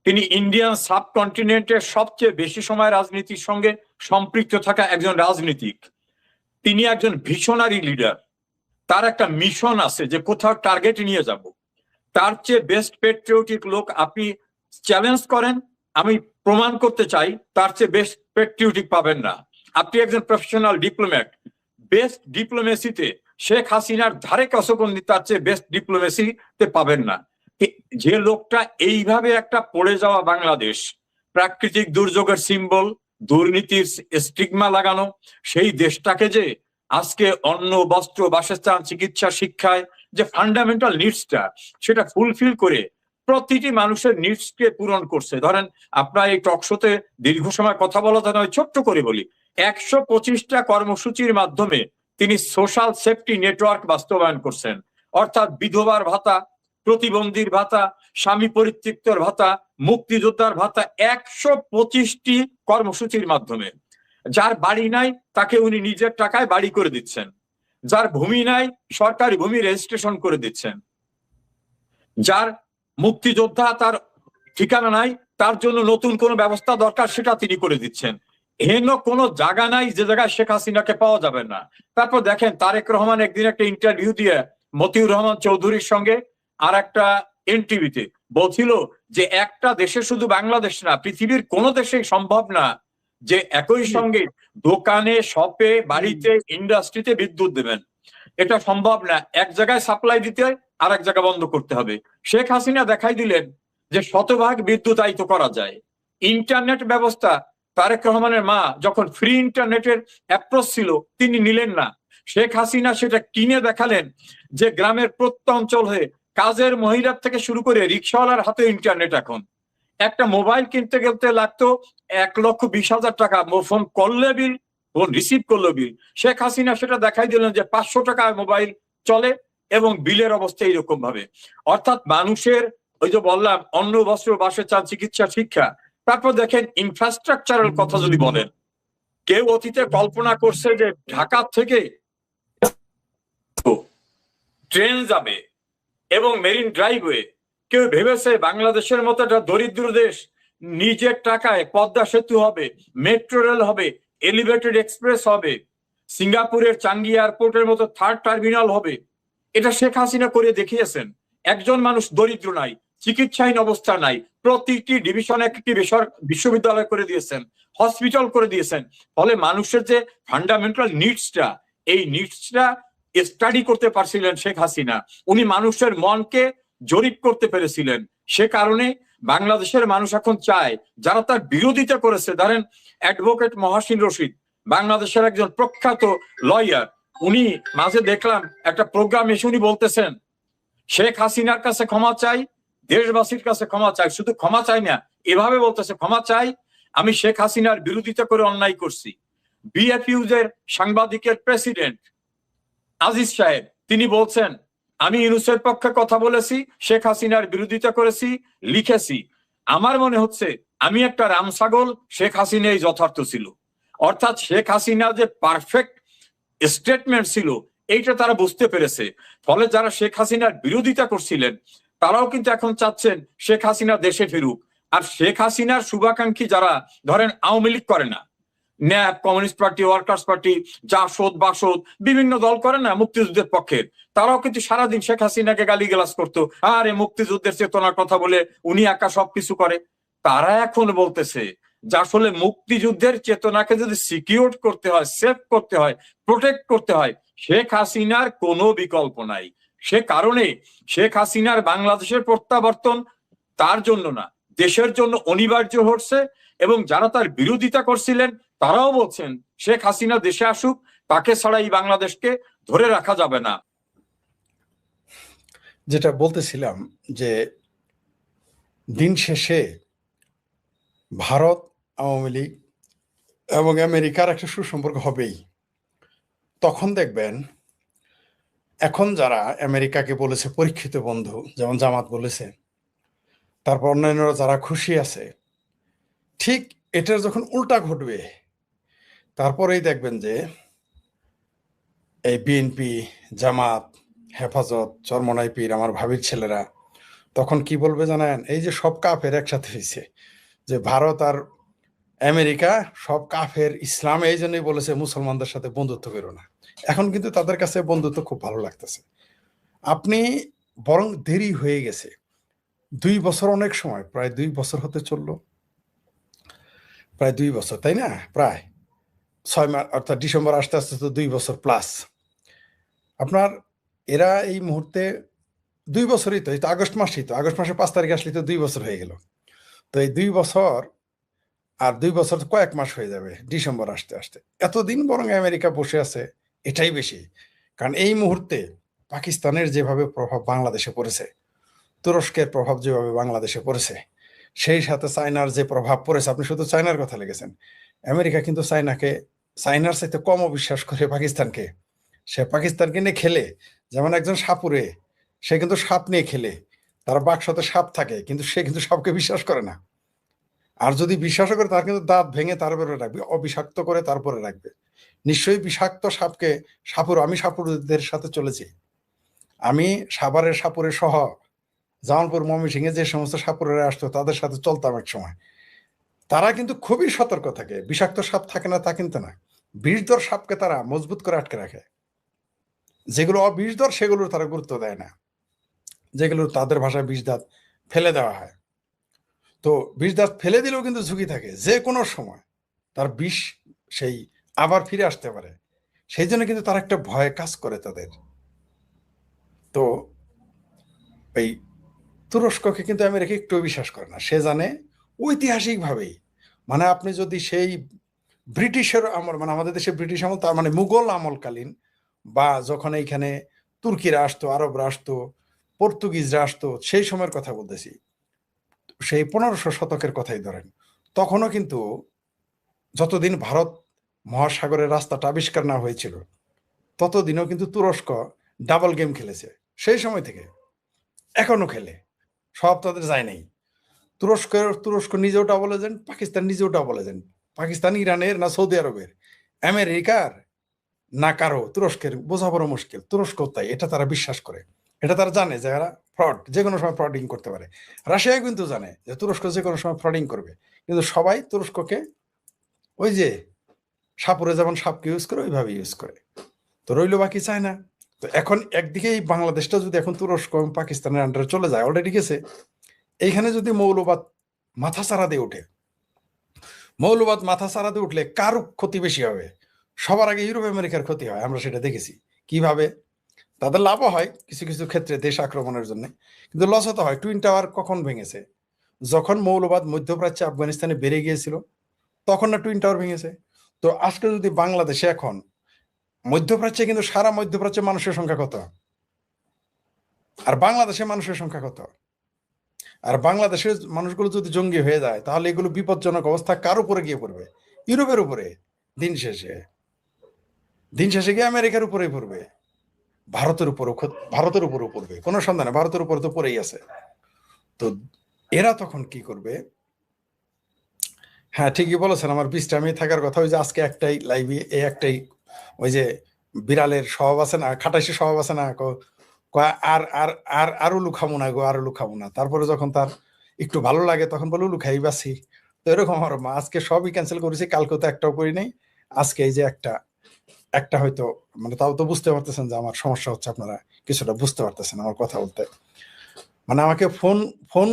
তিনি ইন্ডিয়ান সাবকন্টিনেন্টের সবচেয়ে বেশি সময় রাজনীতির সঙ্গে সম্পৃক্ত থাকা একজন রাজনীতিক। তিনি একজন ভিশনারি লিডার, তার একটা মিশন আছে যে কোথাও টার্গেট নিয়ে যাব। তার চেয়ে বেস্ট পেট্রিয়টিক লোক আপনি চ্যালেঞ্জ করেন, আমি প্রমাণ করতে চাই তার চেয়ে বেস্ট পেট্রিয়টিক পাবেন না। আপনি একজন প্রফেশনাল ডিপ্লোম্যাট, বেস্ট ডিপ্লোমেসিতে শেখ হাসিনার ধারে কাছাকাছি তার চেয়ে বেস্ট ডিপ্লোমেসিতে পাবেন না। যে লোকটা এইভাবে একটা পড়ে যাওয়া বাংলাদেশ, প্রাকৃতিক দুর্যোগের সিম্বল, দুর্নীতির স্টিগমা লাগানো সেই দেশটাকে যে আজকে অন্ন, বস্ত্র, বাসস্থান, চিকিৎসা, শিক্ষায় যে ফান্ডামেন্টাল নিডসটা সেটা ফুলফিল করে প্রতিটি মানুষের নিডসকে পূরণ করছে। ধরেন আপনার এই টকশোতে দীর্ঘ সময় কথা বলা যায় না, ছোট্ট করে বলি, 125টা কর্মসূচির মাধ্যমে তিনি সোশ্যাল সেফটি নেটওয়ার্ক বাস্তবায়ন করছেন। অর্থাৎ বিধবার ভাতা, প্রতিবন্ধীর ভাতা, স্বামী পরিত্যক্তর ভাতা, মুক্তিযোদ্ধার ভাতা, 125টি কর্মসূচির মাধ্যমে। যার বাড়ি নাই তাকে উনি নিজের টাকায় বাড়ি করে দিচ্ছেন, যার ভূমি নাই সরকারি ভূমি রেজিস্ট্রেশন করে দিচ্ছেন, যার মুক্তিযোদ্ধা তার ঠিকানা নাই তার জন্য নতুন কোনো ব্যবস্থা দরকার সেটা তিনি করে দিচ্ছেন। হেন কোনো জায়গা নাই যে জায়গায় শেখ হাসিনাকে পাওয়া যাবে না। তারপর দেখেন তারেক রহমান একদিন একটা ইন্টারভিউ দিয়ে মতিউর রহমান চৌধুরীর সঙ্গে আর একটা এনটিভিতে বলছিল যে একটা দেশে শুধু বাংলাদেশ না, পৃথিবীর কোনো দেশেই সম্ভব না যে একই সঙ্গে দোকানে, শপে, বাড়িতে, ইন্ডাস্ট্রিতে বিদ্যুৎ দেবেন। এটা সম্ভব না, এক জায়গায় সাপ্লাই দিতে আর এক জায়গা বন্ধ করতে হবে। শেখ হাসিনা দেখাই দিলেন যে শতভাগ বিদ্যুতায়িত করা যায়। ইন্টারনেট ব্যবস্থা, তারেক রহমানের মা যখন ফ্রি ইন্টারনেটের অ্যাপ্রোচ ছিল তিনি নিলেন না, শেখ হাসিনা সেটা কিনে দেখালেন যে গ্রামের প্রত্যঞ্চল হয়ে কাজের মহিলার থেকে শুরু করে রিক্সাওয়ালার হাতে ইন্টারনেট। এখন একটা মোবাইল কিনতে গেলতে লাগতো 1,20,000 টাকা, ফোন করলে বিল, ফোন রিসিভ করলো বিল। শেখ হাসিনা সেটা দেখাই দিলেন যে 500 টাকায় মোবাইল চলে এবং বিলের অবস্থা এইরকম ভাবে। অর্থাৎ মানুষের ওই যে বললাম অন্ন, বস্ত্র, বাসস্থান, চিকিৎসা, শিক্ষা। তারপর দেখেন ইনফ্রাস্ট্রাকচারের কথা যদি বলেন, কেউ অতীতে কল্পনা করছে যে ঢাকা থেকে ট্রেন যাবে এবং মেরিন ড্রাইভওয়ে, কেউ ভেবেছে বাংলাদেশের মতো একটা দরিদ্র দেশ নিজের টাকায় পদ্মা সেতু হবে, মেট্রো রেল হবে, এলিভেটেড এক্সপ্রেস হবে, সিঙ্গাপুরের চাঙ্গি এয়ারপোর্টের মতো 3rd টার্মিনাল হবে? এটা শেখ হাসিনা করে দেখিয়েছেন। একজন মানুষ দরিদ্র নাই, চিকিৎসাহীন অবস্থা নাই, প্রতিটি ডিভিশনে একটি বিশ্ববিদ্যালয় করে দিয়েছেন, হসপিটাল করে দিয়েছেন। ফলে মানুষের যে ফান্ডামেন্টাল নিডসটা, এই নিডসটা স্টাডি করতে পারছিলেন শেখ হাসিনা। উনি মানুষের মনকে জরিপ করতে পেরেছিলেন। সে কারণে বাংলাদেশের মানুষ এখন চায়, যারা তার বিরোধিতা করেছে, ধরেন অ্যাডভোকেট মহাসিন রশিদ, বাংলাদেশের একজন প্রখ্যাত লয়ার, উনি মাঝে দেখলাম একটা প্রোগ্রাম এসে উনি বলতেছেন শেখ হাসিনার কাছে ক্ষমা চাই, দেশবাসীর কাছে ক্ষমা চাই। শুধু ক্ষমা চাই না, এভাবে বলতেছে, ক্ষমা চাই আমি শেখ হাসিনার বিরোধিতা করে অন্যায় করছি। বিএফইউজের সাংবাদিকের প্রেসিডেন্ট আজিজ সাহেব তিনি বলছেন আমি ইউনূসের পক্ষে কথা বলেছি, শেখ হাসিনার বিরোধিতা করেছি, লিখেছি। আমার মনে হচ্ছে আমি একটা রামছাগল, শেখ হাসিনাই যথার্থ ছিল। অর্থাৎ শেখ হাসিনা যে পারফেক্ট স্টেটমেন্ট ছিল এইটা তারা বুঝতে পেরেছে। ফলে যারা শেখ হাসিনার বিরোধিতা করছিলেন তারাও কিন্তু এখন চাচ্ছেন শেখ হাসিনা দেশে ফিরুক। আর শেখ হাসিনার শুভাকাঙ্ক্ষী যারা, ধরেন আওয়ামী লীগ করে না, NAP, Communist Party, Workers Party, Jasad, Basad, বিভিন্ন দল করে না মুক্তিযুদ্ধের পক্ষের, তারাও কিন্তু সারাদিন শেখ হাসিনাকে গালিগালাজ করতো, আরে মুক্তিযুদ্ধের চেতনার কথা বলে উনি একা সবকিছু করে। তারা এখন বলতেছে যে আসলে মুক্তিযুদ্ধের চেতনাকে যদি সিকিউর করতে হয়, সেভ করতে হয়, প্রোটেক্ট করতে হয়, শেখ হাসিনার কোনো বিকল্প নাই। সে কারণে শেখ হাসিনার বাংলাদেশের প্রত্যাবর্তন তার জন্য না, দেশের জন্য অনিবার্য হচ্ছে। এবং যারা তার বিরোধিতা করছিলেন তারাও বলছেন শেখ হাসিনা দেশে আসুক, তাকে ছাড়া এই বাংলাদেশকে ধরে রাখা যাবে না। যেটা বলতেছিলাম যে দিন শেষে ভারত, আওয়ামী লীগ এবং আমেরিকার একটা সুসম্পর্ক হবেই। তখন দেখবেন এখন যারা আমেরিকাকে বলেছে পরীক্ষিত বন্ধু, যেমন জামাত বলেছে, তারপর অন্যান্যরা যারা খুশি আছে, ঠিক এটার যখন উল্টা ঘটবে তারপরেই দেখবেন যে এই বিএনপি, জামাত, হেফাজত, চরমনাই পীর, আমার ভাবির ছেলেরা তখন কি বলবে জানেন? এই যে সব কাফের একসাথে হয়েছে, যে ভারত আর আমেরিকা সব কাফের, ইসলাম এই জন্যই বলেছে মুসলমানদের সাথে বন্ধুত্ব করো না। এখন কিন্তু তাদের কাছে বন্ধুত্ব খুব ভালো লাগতেছে। আপনি বরং দেরি হয়ে গেছে, 2 বছর অনেক সময়, প্রায় 2 বছর হতে চললো, প্রায় 2 বছর, তাই না? প্রায় 6 মাস, অর্থাৎ ডিসেম্বর আসতে আসতে তো 2 বছর প্লাস। আপনার এরা এই মুহূর্তে 2 বছরই তো, এই তো আগস্ট মাসেই তো, আগস্ট মাসে 5 তারিখ আসলে তো 2 বছর হয়ে গেল। তো এই 2 বছর আর 2 বছর কয়েক মাস হয়ে যাবে ডিসেম্বর আসতে আসতে। এতদিন বরং আমেরিকা বসে আছে, এটাই বেশি। কারণ এই মুহূর্তে পাকিস্তানের যেভাবে প্রভাব বাংলাদেশে পড়েছে, তুরস্কের প্রভাব যেভাবে বাংলাদেশে পড়েছে, সেই সাথে চায়নার যে প্রভাব পড়েছে, আপনি শুধু চায়নার কথা লেগেছেন, আমেরিকা কিন্তু চায়নার সাথে কম বিশ্বাস করে পাকিস্তানকে। সে পাকিস্তানকে নিয়ে খেলে, যেমন একজন সাপুরে, সে কিন্তু সাপ নিয়ে খেলে, তার বাক্সতে সাপ থাকে, কিন্তু সে কিন্তু সাপকে বিশ্বাস করে না। আর যদি বিশ্বাস করে, তার কিন্তু দাঁত ভেঙে তারপরে রাখবে, অবিষাক্ত করে তারপরে রাখবে। নিশ্চয়ই বিষাক্ত সাপকে, আমি সাপুরদের সাথে চলেছি, আমি সাভারের সাপুরে সহ জামালপুর, ময়মনসিংহে যে সমস্ত সাপুরেরা আসতো তাদের সাথে চলতাম এক সময়। তারা কিন্তু খুবই সতর্ক থাকে, বিষাক্ত সাপ থাকে না তা কিন্তু না, বিষধর সাপকে তারা মজবুত করে আটকে রাখে। যেগুলো অবিষধর সেগুলোর তারা গুরুত্ব দেয় না, যেগুলো তাদের ভাষায় বিষদাঁত ফেলে দেওয়া হয়। তো বিষদাঁত ফেলে দিলেও কিন্তু ঝুঁকি থাকে, যে কোনো সময় তার বিষ সেই আবার ফিরে আসতে পারে। সেই জন্য কিন্তু তার একটা ভয় কাজ করে তাদের। তো এই তুরস্ককে কিন্তু আমেরিকা একটু বিশ্বাস করে না। সে জানে ঐতিহাসিকভাবেই, মানে আপনি যদি সেই ব্রিটিশের আমল, মানে আমাদের দেশে ব্রিটিশ আমল, তার মানে মুঘল আমলকালীন, বা যখন এইখানে তুর্কিরা আসতো, আরবরা আসতো, পর্তুগিজরা আসতো, সেই সময়ের কথা বলতেছি, সেই 1500 শতকের কথাই ধরেন, তখনও কিন্তু যতদিন ভারত মহাসাগরের রাস্তাটা আবিষ্কার না হয়েছিল, ততদিনও কিন্তু তুরস্ক ডাবল গেম খেলেছে। সেই সময় থেকে এখনো খেলে, সব তাদের যায় নাই। তুরস্ক নিজেও ডাবল এজেন্ট, পাকিস্তান নিজেও ডাবল এজেন্ট। পাকিস্তান ইরানের না সৌদি আরবের, আমেরিকার না কারো, তুরস্কের বোঝা বড় মুশকিল। তুরস্ক তাই, এটা তারা বিশ্বাস করে, এটা তারা জানে যে এরা ফ্রড, যে কোনো সময় ফ্রডিং করতে পারে। রাশিয়া কিন্তু জানে যে তুরস্ক যে কোনো সময় ফ্রডিং করবে, কিন্তু সবাই তুরস্ককে ওই যে সাপুরে যেমন সাপকে ইউজ করে ওইভাবে ইউজ করে। তো রইল বাকি চায়না। তো এখন একদিকে এই বাংলাদেশটা যদি এখন তুরস্ক এবং পাকিস্তানের আন্ডারে চলে যায়, অলরেডি গেছে, এইখানে যদি মৌলবাদ মাথা চারা দিয়ে উঠে, মৌলবাদ মাথা চারা দিয়ে উঠলে কার ক্ষতি বেশি হবে? সবার আগে ইউরোপ আমেরিকার ক্ষতি হয়। আমরা সেটা দেখেছি কিভাবে তাদের লাভও হয় কিছু কিছু ক্ষেত্রে দেশ আক্রমণের জন্য, কিন্তু লস হতে হয়। টুইন টাওয়ার কখন ভেঙেছে? যখন মৌলবাদ মধ্যপ্রাচ্যে, আফগানিস্তানে বেড়ে গিয়েছিল, তখন না টুইন টাওয়ার ভেঙেছে? তো আজকে যদি বাংলাদেশে, এখন মধ্যপ্রাচ্যে, কিন্তু সারা মধ্যপ্রাচ্যে মানুষের সংখ্যা কত, আর বাংলাদেশে মানুষের সংখ্যা কত? আর বাংলাদেশের মানুষগুলো যদি জঙ্গি হয়ে যায়, তাহলে এগুলো বিপজ্জনক অবস্থা কার উপরে গিয়ে পড়বে? ইউরোপের উপরে। দিন শেষে গিয়ে আমেরিকার উপরেই পড়বে, ভারতের উপরও পড়বে, কোনো সন্দেহ নেই, ভারতের উপরে তো পড়েই আছে। তো এরা তখন কি করবে? হ্যাঁ, ঠিকই বলেছেন, আমার বিশ্রামে থাকার কথা। ওই যে আজকে একটাই লাইভে, এই একটাই, ওই যে বিড়ালের স্বভাব আছে না, খাটাইশি স্বভাব আছে না, আর আর আর আর উলু খাবো না গো, আর উলু খাবো না। তারপরে যখন তার একটু ভালো লাগে তখন বলে উলু খাই বাসি। তো এরকম আমার মা, আজকে সবই ক্যান্সেল করেছি, কালকে তো একটাও করি নাই। আজকে এই যে একটা হয়তো, মানে তাও তো বুঝতে পারতেছেন যে আমার সমস্যা হচ্ছে, আপনারা কিছুটা বুঝতে পারতেছেন আমার কথা বলতে। মানে আমাকে ফোন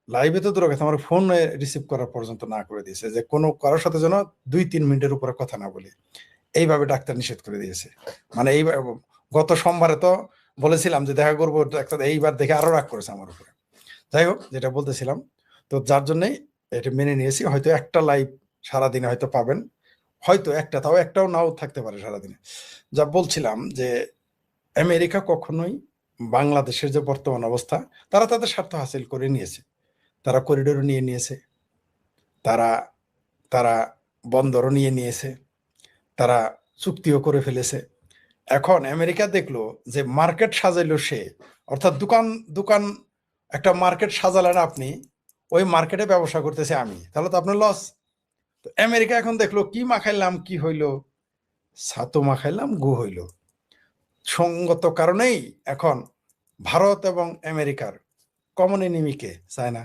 লাইভে তো দূর কথা, আমার ফোন রিসিভ করার পর্যন্ত না করে দিয়েছে, যে কোনো কারোর সাথে যেন 2-3 মিনিটের উপরে কথা না বলি, এইভাবে ডাক্তার নিষেধ করে দিয়েছে। মানে এই গত সোমবারে তো বলেছিলাম যে দেখা করবো ডাক্তার, এইবার দেখে আরো রাগ করেছে আমার উপরে। যাই হোক, যেটা বলতেছিলাম, তো যার জন্যই এটা মেনে নিয়েছি। হয়তো একটা লাইভ সারাদিনে হয়তো পাবেন, হয়তো একটাও নাও থাকতে পারে সারাদিনে। যা বলছিলাম যে আমেরিকা কখনোই বাংলাদেশের যে বর্তমান অবস্থা, তারা তাদের স্বার্থ হাসিল করে নিয়েছে। তারা করিডোর নিয়ে নিয়েছে, তারা তারা বন্দরও নিয়ে নিয়েছে, তারা চুক্তিও করে ফেলেছে। এখন আমেরিকা দেখলো যে মার্কেট সাজাইলো সে, অর্থাৎ দোকান দোকান একটা মার্কেট সাজালেন আপনি, ওই মার্কেটে ব্যবসা করতেছে আমি, তাহলে তো আপনার লস। তো আমেরিকা এখন দেখলো কি মাখাইলাম কি হইল, ছাতু মাখাইলাম গু হইল। সঙ্গত কারণেই এখন ভারত এবং আমেরিকার কমন এনিমিকে চায়না।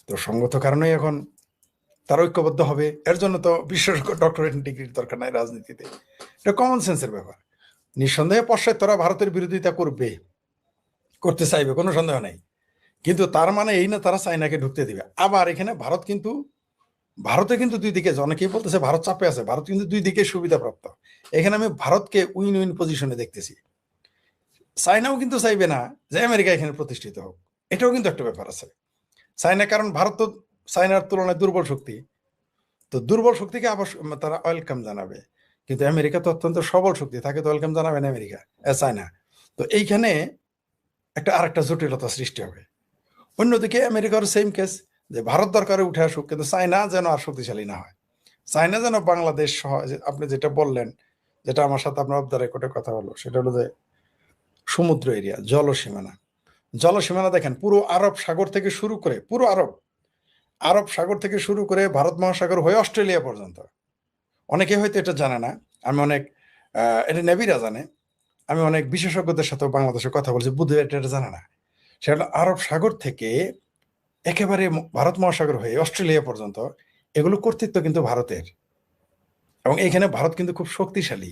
তো সঙ্গত কারণেই এখন তারা ঐক্যবদ্ধ হবে। এর জন্য তো বিশেষজ্ঞ ডক্টরেট ডিগ্রির দরকার নাই রাজনীতিতে, এটা কমন সেন্সের ব্যাপার। নিঃসন্দেহে পশ্চাৎরা ভারতের বিরোধিতা করতে চাইবে, কোনো সন্দেহ নাই, কিন্তু তার মানে এই না তারা চায়নাকে ঢুকতে দিবে। আবার এখানে ভারতে কিন্তু দুই দিকে, অনেকেই বলতেছে ভারত চাপে আছে, ভারত কিন্তু দুই দিকে সুবিধাপ্রাপ্ত। এখানে আমি ভারতকে উইন উইন পজিশনে দেখতেছি। চায়নাও কিন্তু চাইবে না যে আমেরিকা এখানে প্রতিষ্ঠিত হোক, এটাও কিন্তু একটা ব্যাপার আছে। চায়না, কারণ ভারত তো চায়নার তুলনায় দুর্বল শক্তি, তো দুর্বল শক্তিকে আবার তারা ওয়েলকাম জানাবে। কিন্তু আমেরিকা তো অত্যন্ত সবল শক্তি, তাকে তো ওয়েলকাম জানাবে না আমেরিকা, চায়না। তো এইখানে আরেকটা জটিলতা সৃষ্টি হবে। অন্যদিকে আমেরিকার সেম কেস, যে ভারত দরকারে উঠে আসুক, কিন্তু চায়না যেন আর শক্তিশালী না হয়। চায়না যেন বাংলাদেশ সহ, আপনি যেটা বললেন, যেটা আমার সাথে আপনার অফ দ্য রেকর্ডে কথা হলো, সেটা হলো যে সমুদ্র এরিয়া, জলসীমানা দেখেন, পুরো আরব সাগর থেকে শুরু করে, পুরো আরব সাগর থেকে শুরু করে ভারত মহাসাগর হয়ে অস্ট্রেলিয়া পর্যন্ত। অনেকে হয়তো এটা জানে না, আমি অনেক এটা নেভিরা জানে, আমি অনেক বিশেষজ্ঞদের সাথে বাংলাদেশে কথা বলছি, বুধ এটা জানে না। সেটা আরব সাগর থেকে একেবারে ভারত মহাসাগর হয়ে অস্ট্রেলিয়া পর্যন্ত, এগুলো কর্তৃত্ব কিন্তু ভারতের, এবং এখানে ভারত কিন্তু খুব শক্তিশালী।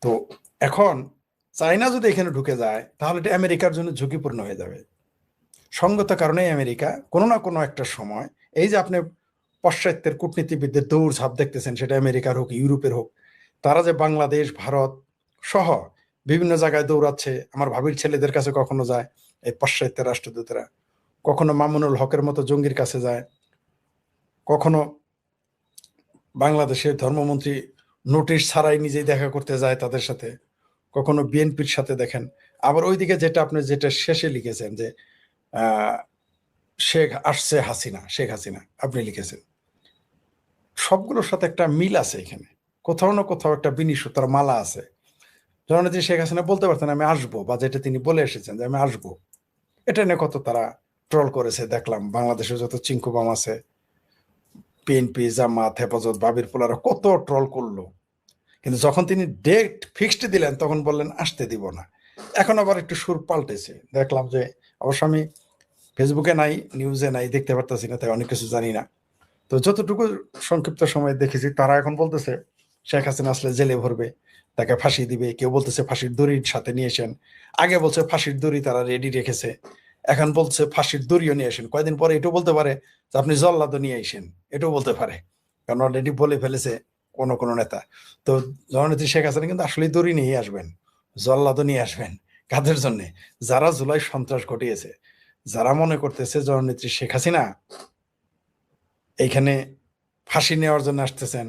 তো এখন চায়না যদি এখানে ঢুকে যায়, তাহলে এটা আমেরিকার জন্য ঝুঁকিপূর্ণ হয়ে যাবে। সঙ্গত কারণে আমেরিকা কোনো না কোনো একটা সময়, এই যে আপনি পাশ্চাত্যের কূটনীতিবিদদের দৌড়ঝাঁপ দেখতেছেন, সেটা আমেরিকার হোক ইউরোপের হোক, তারা যে বাংলাদেশ ভারত সহ বিভিন্ন জায়গায় দৌড়াচ্ছে। আমার ভাবির ছেলেদের কাছে কখনো যায় এই পাশ্চাত্যের রাষ্ট্রদূতরা, কখনো মামুনুল হকের মতো জঙ্গির কাছে যায়, কখনো বাংলাদেশের ধর্মমন্ত্রী নোটিশ ছাড়াই নিজেই দেখা করতে যায় তাদের সাথে, কখনো বিএনপির সাথে দেখেন। আবার ওইদিকে আপনি যেটা শেষে লিখেছেন যে শেখ হাসিনা আপনি লিখেছেন, সবগুলোর সাথে একটা মিল আছে এখানে, কোথাও না কোথাও একটা বিনি সুতার মালা আছে। জননেত্রী শেখ হাসিনা বলতে পারতেন আমি আসবো, বা যেটা তিনি বলে এসেছেন যে আমি আসবো, এটা নিয়ে কত তারা ট্রল করেছে দেখলাম। বাংলাদেশে যত চিঙ্কুবাম আছে, বিএনপি, জামাত, হেফাজত, বাবির পোলারা কত ট্রল করলো, কিন্তু যখন তিনি ডেট ফিক্সড দিলেন তখন বললেন আসতে দিব না। এখন আবার একটু সুর পাল্টেছে দেখলাম, যে অবশ্য আমি ফেসবুকে নাই, নিউজে নাই, দেখতে পারতেছি না, তাই অনেক কিছু জানি না। তো যতটুকু সংক্ষিপ্ত সময় দেখেছি, তারা এখন বলতেছে শেখ হাসিনা আসলে জেলে ভরবে, তাকে ফাঁসি দিবে। কেউ বলতেছে ফাঁসির দড়ির সাথে নিয়ে আসেন, আগে বলছে ফাঁসির দড়ি তারা রেডি রেখেছে, এখন বলছে ফাঁসির দড়িও নিয়ে আসেন। কয়েকদিন পরে এটাও বলতে পারে যে আপনি জল্লাদও নিয়ে আসেন, এটাও বলতে পারে, কারণ অলরেডি বলে ফেলেছে কোনো নেতা। তো জননেত্রী শেখ হাসিনা কিন্তু আসলে দড়ি নিয়ে আসবেন, জল্লাদও নিয়ে আসবেন। কাদের জন্য? যারা জুলাই সন্ত্রাস ঘটিয়েছে, যারা মনে করতেছে জননেত্রী শেখ হাসিনা এইখানে ফাঁসি নেওয়ার জন্য আসতেছেন,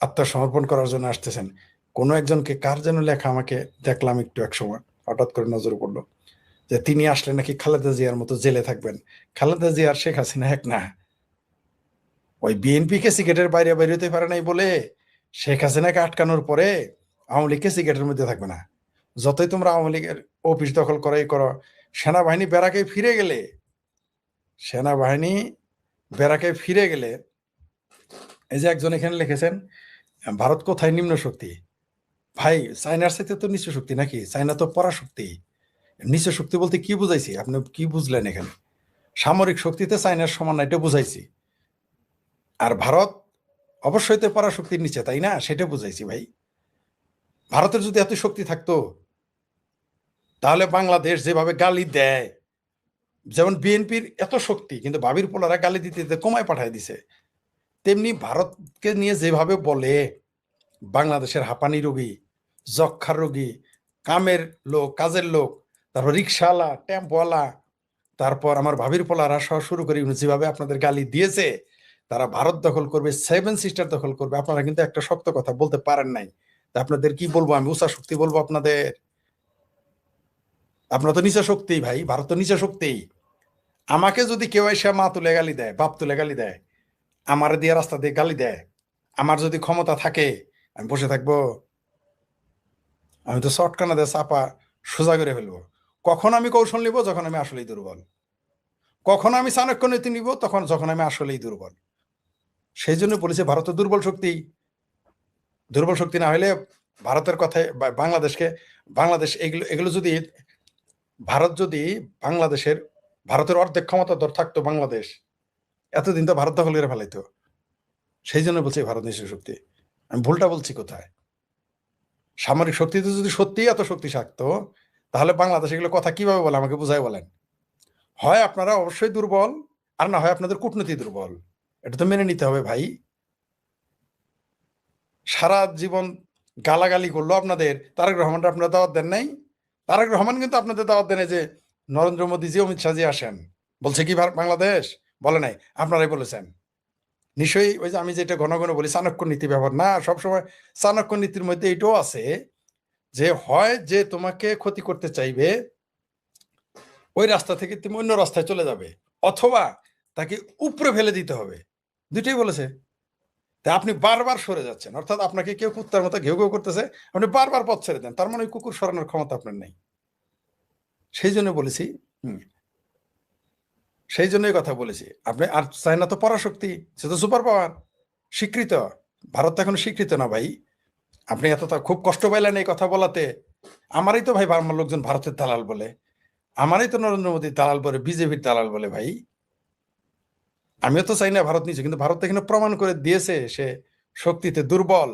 আত্মসমর্পণ করার জন্য আসতেছেন। কোনো একজনকে, কার যেন লেখা আমাকে দেখলাম একটু এক সময়, হঠাৎ করে নজরে পড়লো, যে তিনি আসলে নাকি খালেদা জিয়ার মতো জেলে থাকবেন। খালেদা জিয়ার শেখ হাসিনা এক না, ওই বিএনপি কে সিগারেটের বাইরে হতে পারে নাই বলে শেখ হাসিনাকে আটকানোর পরে আওয়ামী লীগকে সিগারেটের মধ্যে থাকবে না। যতই তোমরা আওয়ামী লীগের অফিস দখল করাই করো, সেনাবাহিনী ব্যারাকে ফিরে গেলে, এই যে একজন এখানে লিখেছেন ভারত কোথায় নিম্ন শক্তি। ভাই, চায়নার সাথে তো নিচু শক্তি নাকি? চায়না তো পরাশক্তি। নিচু শক্তি বলতে কি বুঝাইছি? আপনি কি বুঝলেন এখানে? সামরিক শক্তিতে চায়নার সমান এটা বুঝাইছি। আর ভারত অবশ্যই তো পরাশক্তির নিচে, তাই না? সেটা বুঝাইছি ভাই। ভারতের যদি এত শক্তি থাকতো, তাহলে বাংলাদেশ যেভাবে গালি দেয়, যেমন বিএনপির এত শক্তি কিন্তু ভাবির পোলারা গালি দিতে দিতে কমায় পাঠায় দিছে, তেমনি ভারতকে নিয়ে যেভাবে বলে বাংলাদেশের হাঁপানি রোগী, যক্ষার রোগী, কাজের লোক, তারপর রিক্সাওয়ালা, টেম্পোওয়ালা, তারপর আমার ভাবির পোলারা সহ শুরু করে যেভাবে আপনাদের গালি দিয়েছে, তারা ভারত দখল করবে, 7 সিস্টার দখল করবে। আপনারা কিন্তু একটা শক্ত কথা বলতে পারেন নাই। তা আপনাদের কি বলবো, আমি উষা শক্তি বলবো আপনাদের? আপনারা তো নিচা শক্তি ভাই, ভারত তো নিচা শক্তি। আমাকে যদি কেউ এসে মা তুলে গালি দেয়, বাপ তুলে গালি দেয়, আমার দিয়ে রাস্তা দিয়ে গালি দেয়, আমার যদি ক্ষমতা থাকে আমি বসে থাকবো? আমি তো শর্টকানা দিয়ে চাপা সোজা করে ফেলবো। কখন আমি কৌশল নিব? যখন আমি আসলেই দুর্বল। কখন আমি চাণক্য নীতি নিব? যখন আমি আসলেই দুর্বল। সেই জন্য বলেছে ভারত দুর্বল শক্তি। দুর্বল শক্তি না হলে ভারতের কথায় বাংলাদেশ এগুলো যদি ভারত যদি ভারতের অর্ধেক ক্ষমতা ধর থাকতো বাংলাদেশ, এতদিন তো ভারত দখল করে ফেলাইতো। সেই জন্য বলছি ভারত নিঃস্ব শক্তি। আমি ভুলটা বলছি কোথায়? সামরিক শক্তিতে যদি সত্যি এত শক্তি থাকতো, তাহলে বাংলাদেশ এগুলো কথা কিভাবে বলে আমাকে বুঝাই বলেন। হয় আপনারা অবশ্যই দুর্বল, আর না হয় আপনাদের কূটনীতি দুর্বল। এটা তো মেনে নিতে হবে ভাই। সারা জীবন গালাগালি করলো আপনাদের তারেক রহমানরা, আপনারা দাওয়াত দেন নাই? তারেক রহমান কিন্তু আপনাদের দাওয়াত দেন যে নরেন্দ্র মোদীজি, অমিত শাহজি আসেন। বলছে কি বাংলাদেশ? বলে নাই, আপনারাই বলেছেন। নিশ্চয়ই ওই যে আমি যেটা ঘন ঘন বলি চাণক্য নীতি ব্যবহার না, সবসময় চাণক্য নীতির মধ্যে এটাও আছে যে হয় যে তোমাকে ক্ষতি করতে চাইবে ওই রাস্তা থেকে তুমি অন্য রাস্তায় চলে যাবে, অথবা তাকে উপরে ফেলে দিতে হবে। দুটোই বলেছে। তা আপনি বারবার সরে যাচ্ছেন, অর্থাৎ আপনাকে কেউ কুত্তার মতো ঘেউ ঘেউ করতেছে, আপনি বারবার পথ ছেড়ে দেন, তার মানে ওই কুকুর সরানোর ক্ষমতা আপনার নেই। সেই জন্য বলেছি, সেই জন্যই কথা বলেছি। আপনি আর চায়না তো পরাশক্তি, সে তো সুপার পাওয়ার, স্বীকৃত। ভারত তো এখন স্বীকৃত না ভাই। আপনি খুব কষ্ট পাইলেন এই কথা বলাতে। আমারই তো ভাই আমার লোকজন ভারতের দালাল বলে, আমারই তো নরেন্দ্র মোদীর দালাল বলে, বিজেপির দালাল বলে ভাই। আমিও তো চাই না ভারত নিচে, কিন্তু ভারত এখানে প্রমাণ করে দিয়েছে সে শক্তিতে দুর্বল।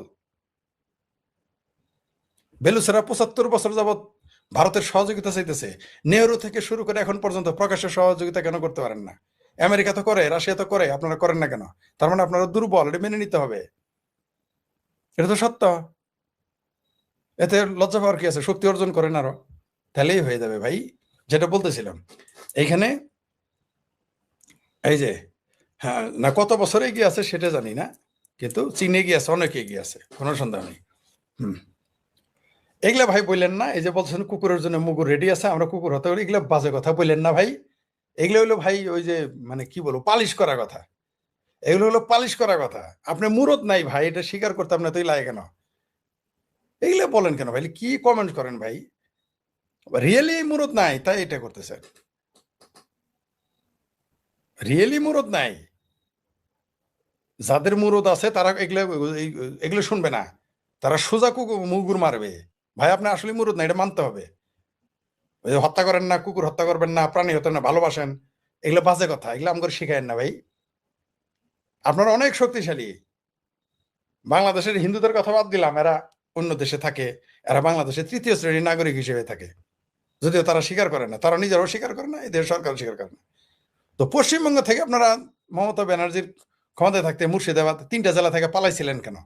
বেলুসেরা 75 বছর যাবৎ ভারতের সহযোগিতা চাইতেছে, নেহরু থেকে শুরু করে এখন পর্যন্ত প্রকাশ্যে সহযোগিতা কেন করতে পারেন না? আমেরিকা তো করে, রাশিয়া তো করে, আপনারা করেন না কেন? তার মানে আপনারা দুর্বল, এটা মেনে নিতে হবে। এটা তো সত্য। এতে লজ্জা পাওয়ার কি আছে? শক্তি অর্জন করেন আরো, তাহলেই হয়ে যাবে ভাই। যেটা বলতেছিলাম এইখানে, এই যে হ্যাঁ না, কত বছর এগিয়ে আছে সেটা জানি না, কিন্তু চীনে এগিয়ে আছে, অনেক এগিয়ে আছে, কোনো সন্দেহ নেই। এগুলা ভাই বললেন না, এই যে বলছেন কুকুরের জন্য মুগুর রেডি আছে, আমরা কুকুর হতে পারি, এগুলো বাজে কথা বললেন না ভাই। এগুলো হলো ভাই ওই যে মানে কি বলবো, পালিশ করা কথা। এগুলো হলো পালিশ করা কথা। আপনি মুরত নাই ভাই, এটা স্বীকার করতে আপনার তো লাগে কেন? এগুলো বলেন কেন ভাই? কি কমেন্ট করেন ভাই? রিয়েলি মুরত নাই তাই এটা করতেছেন? রিয়েলি মুরত নাই? যাদের মুরত আছে তারা এগুলো শুনবে না, তারা সোজা মুগুর মারবে। ভাই আপনি আসলে মুরত নাই, এটা মানতে হবে। ওই যে হত্যা করেন না, কুকুর হত্যা করবেন না, প্রাণী হত্যা না, ভালোবাসেন, এগুলো বাজে কথা, এগুলো আমাকে শিখায়েন না ভাই। আপনারা অনেক শক্তিশালী। বাংলাদেশের হিন্দুদের কথা বাদ দিলাম, এরা অন্য দেশে থাকে, এরা বাংলাদেশের 3য় শ্রেণীর নাগরিক হিসেবে থাকে, যদিও তারা স্বীকার করে না, তারা নিজেরাও স্বীকার করে না, এই দেশের সরকার স্বীকার করে না। তো পশ্চিমবঙ্গ থেকে আপনারা মমতা ব্যানার্জির ক্ষমতায় থাকতে মুর্শিদাবাদ 3টা জেলা থেকে পালাইছিলেন কেন?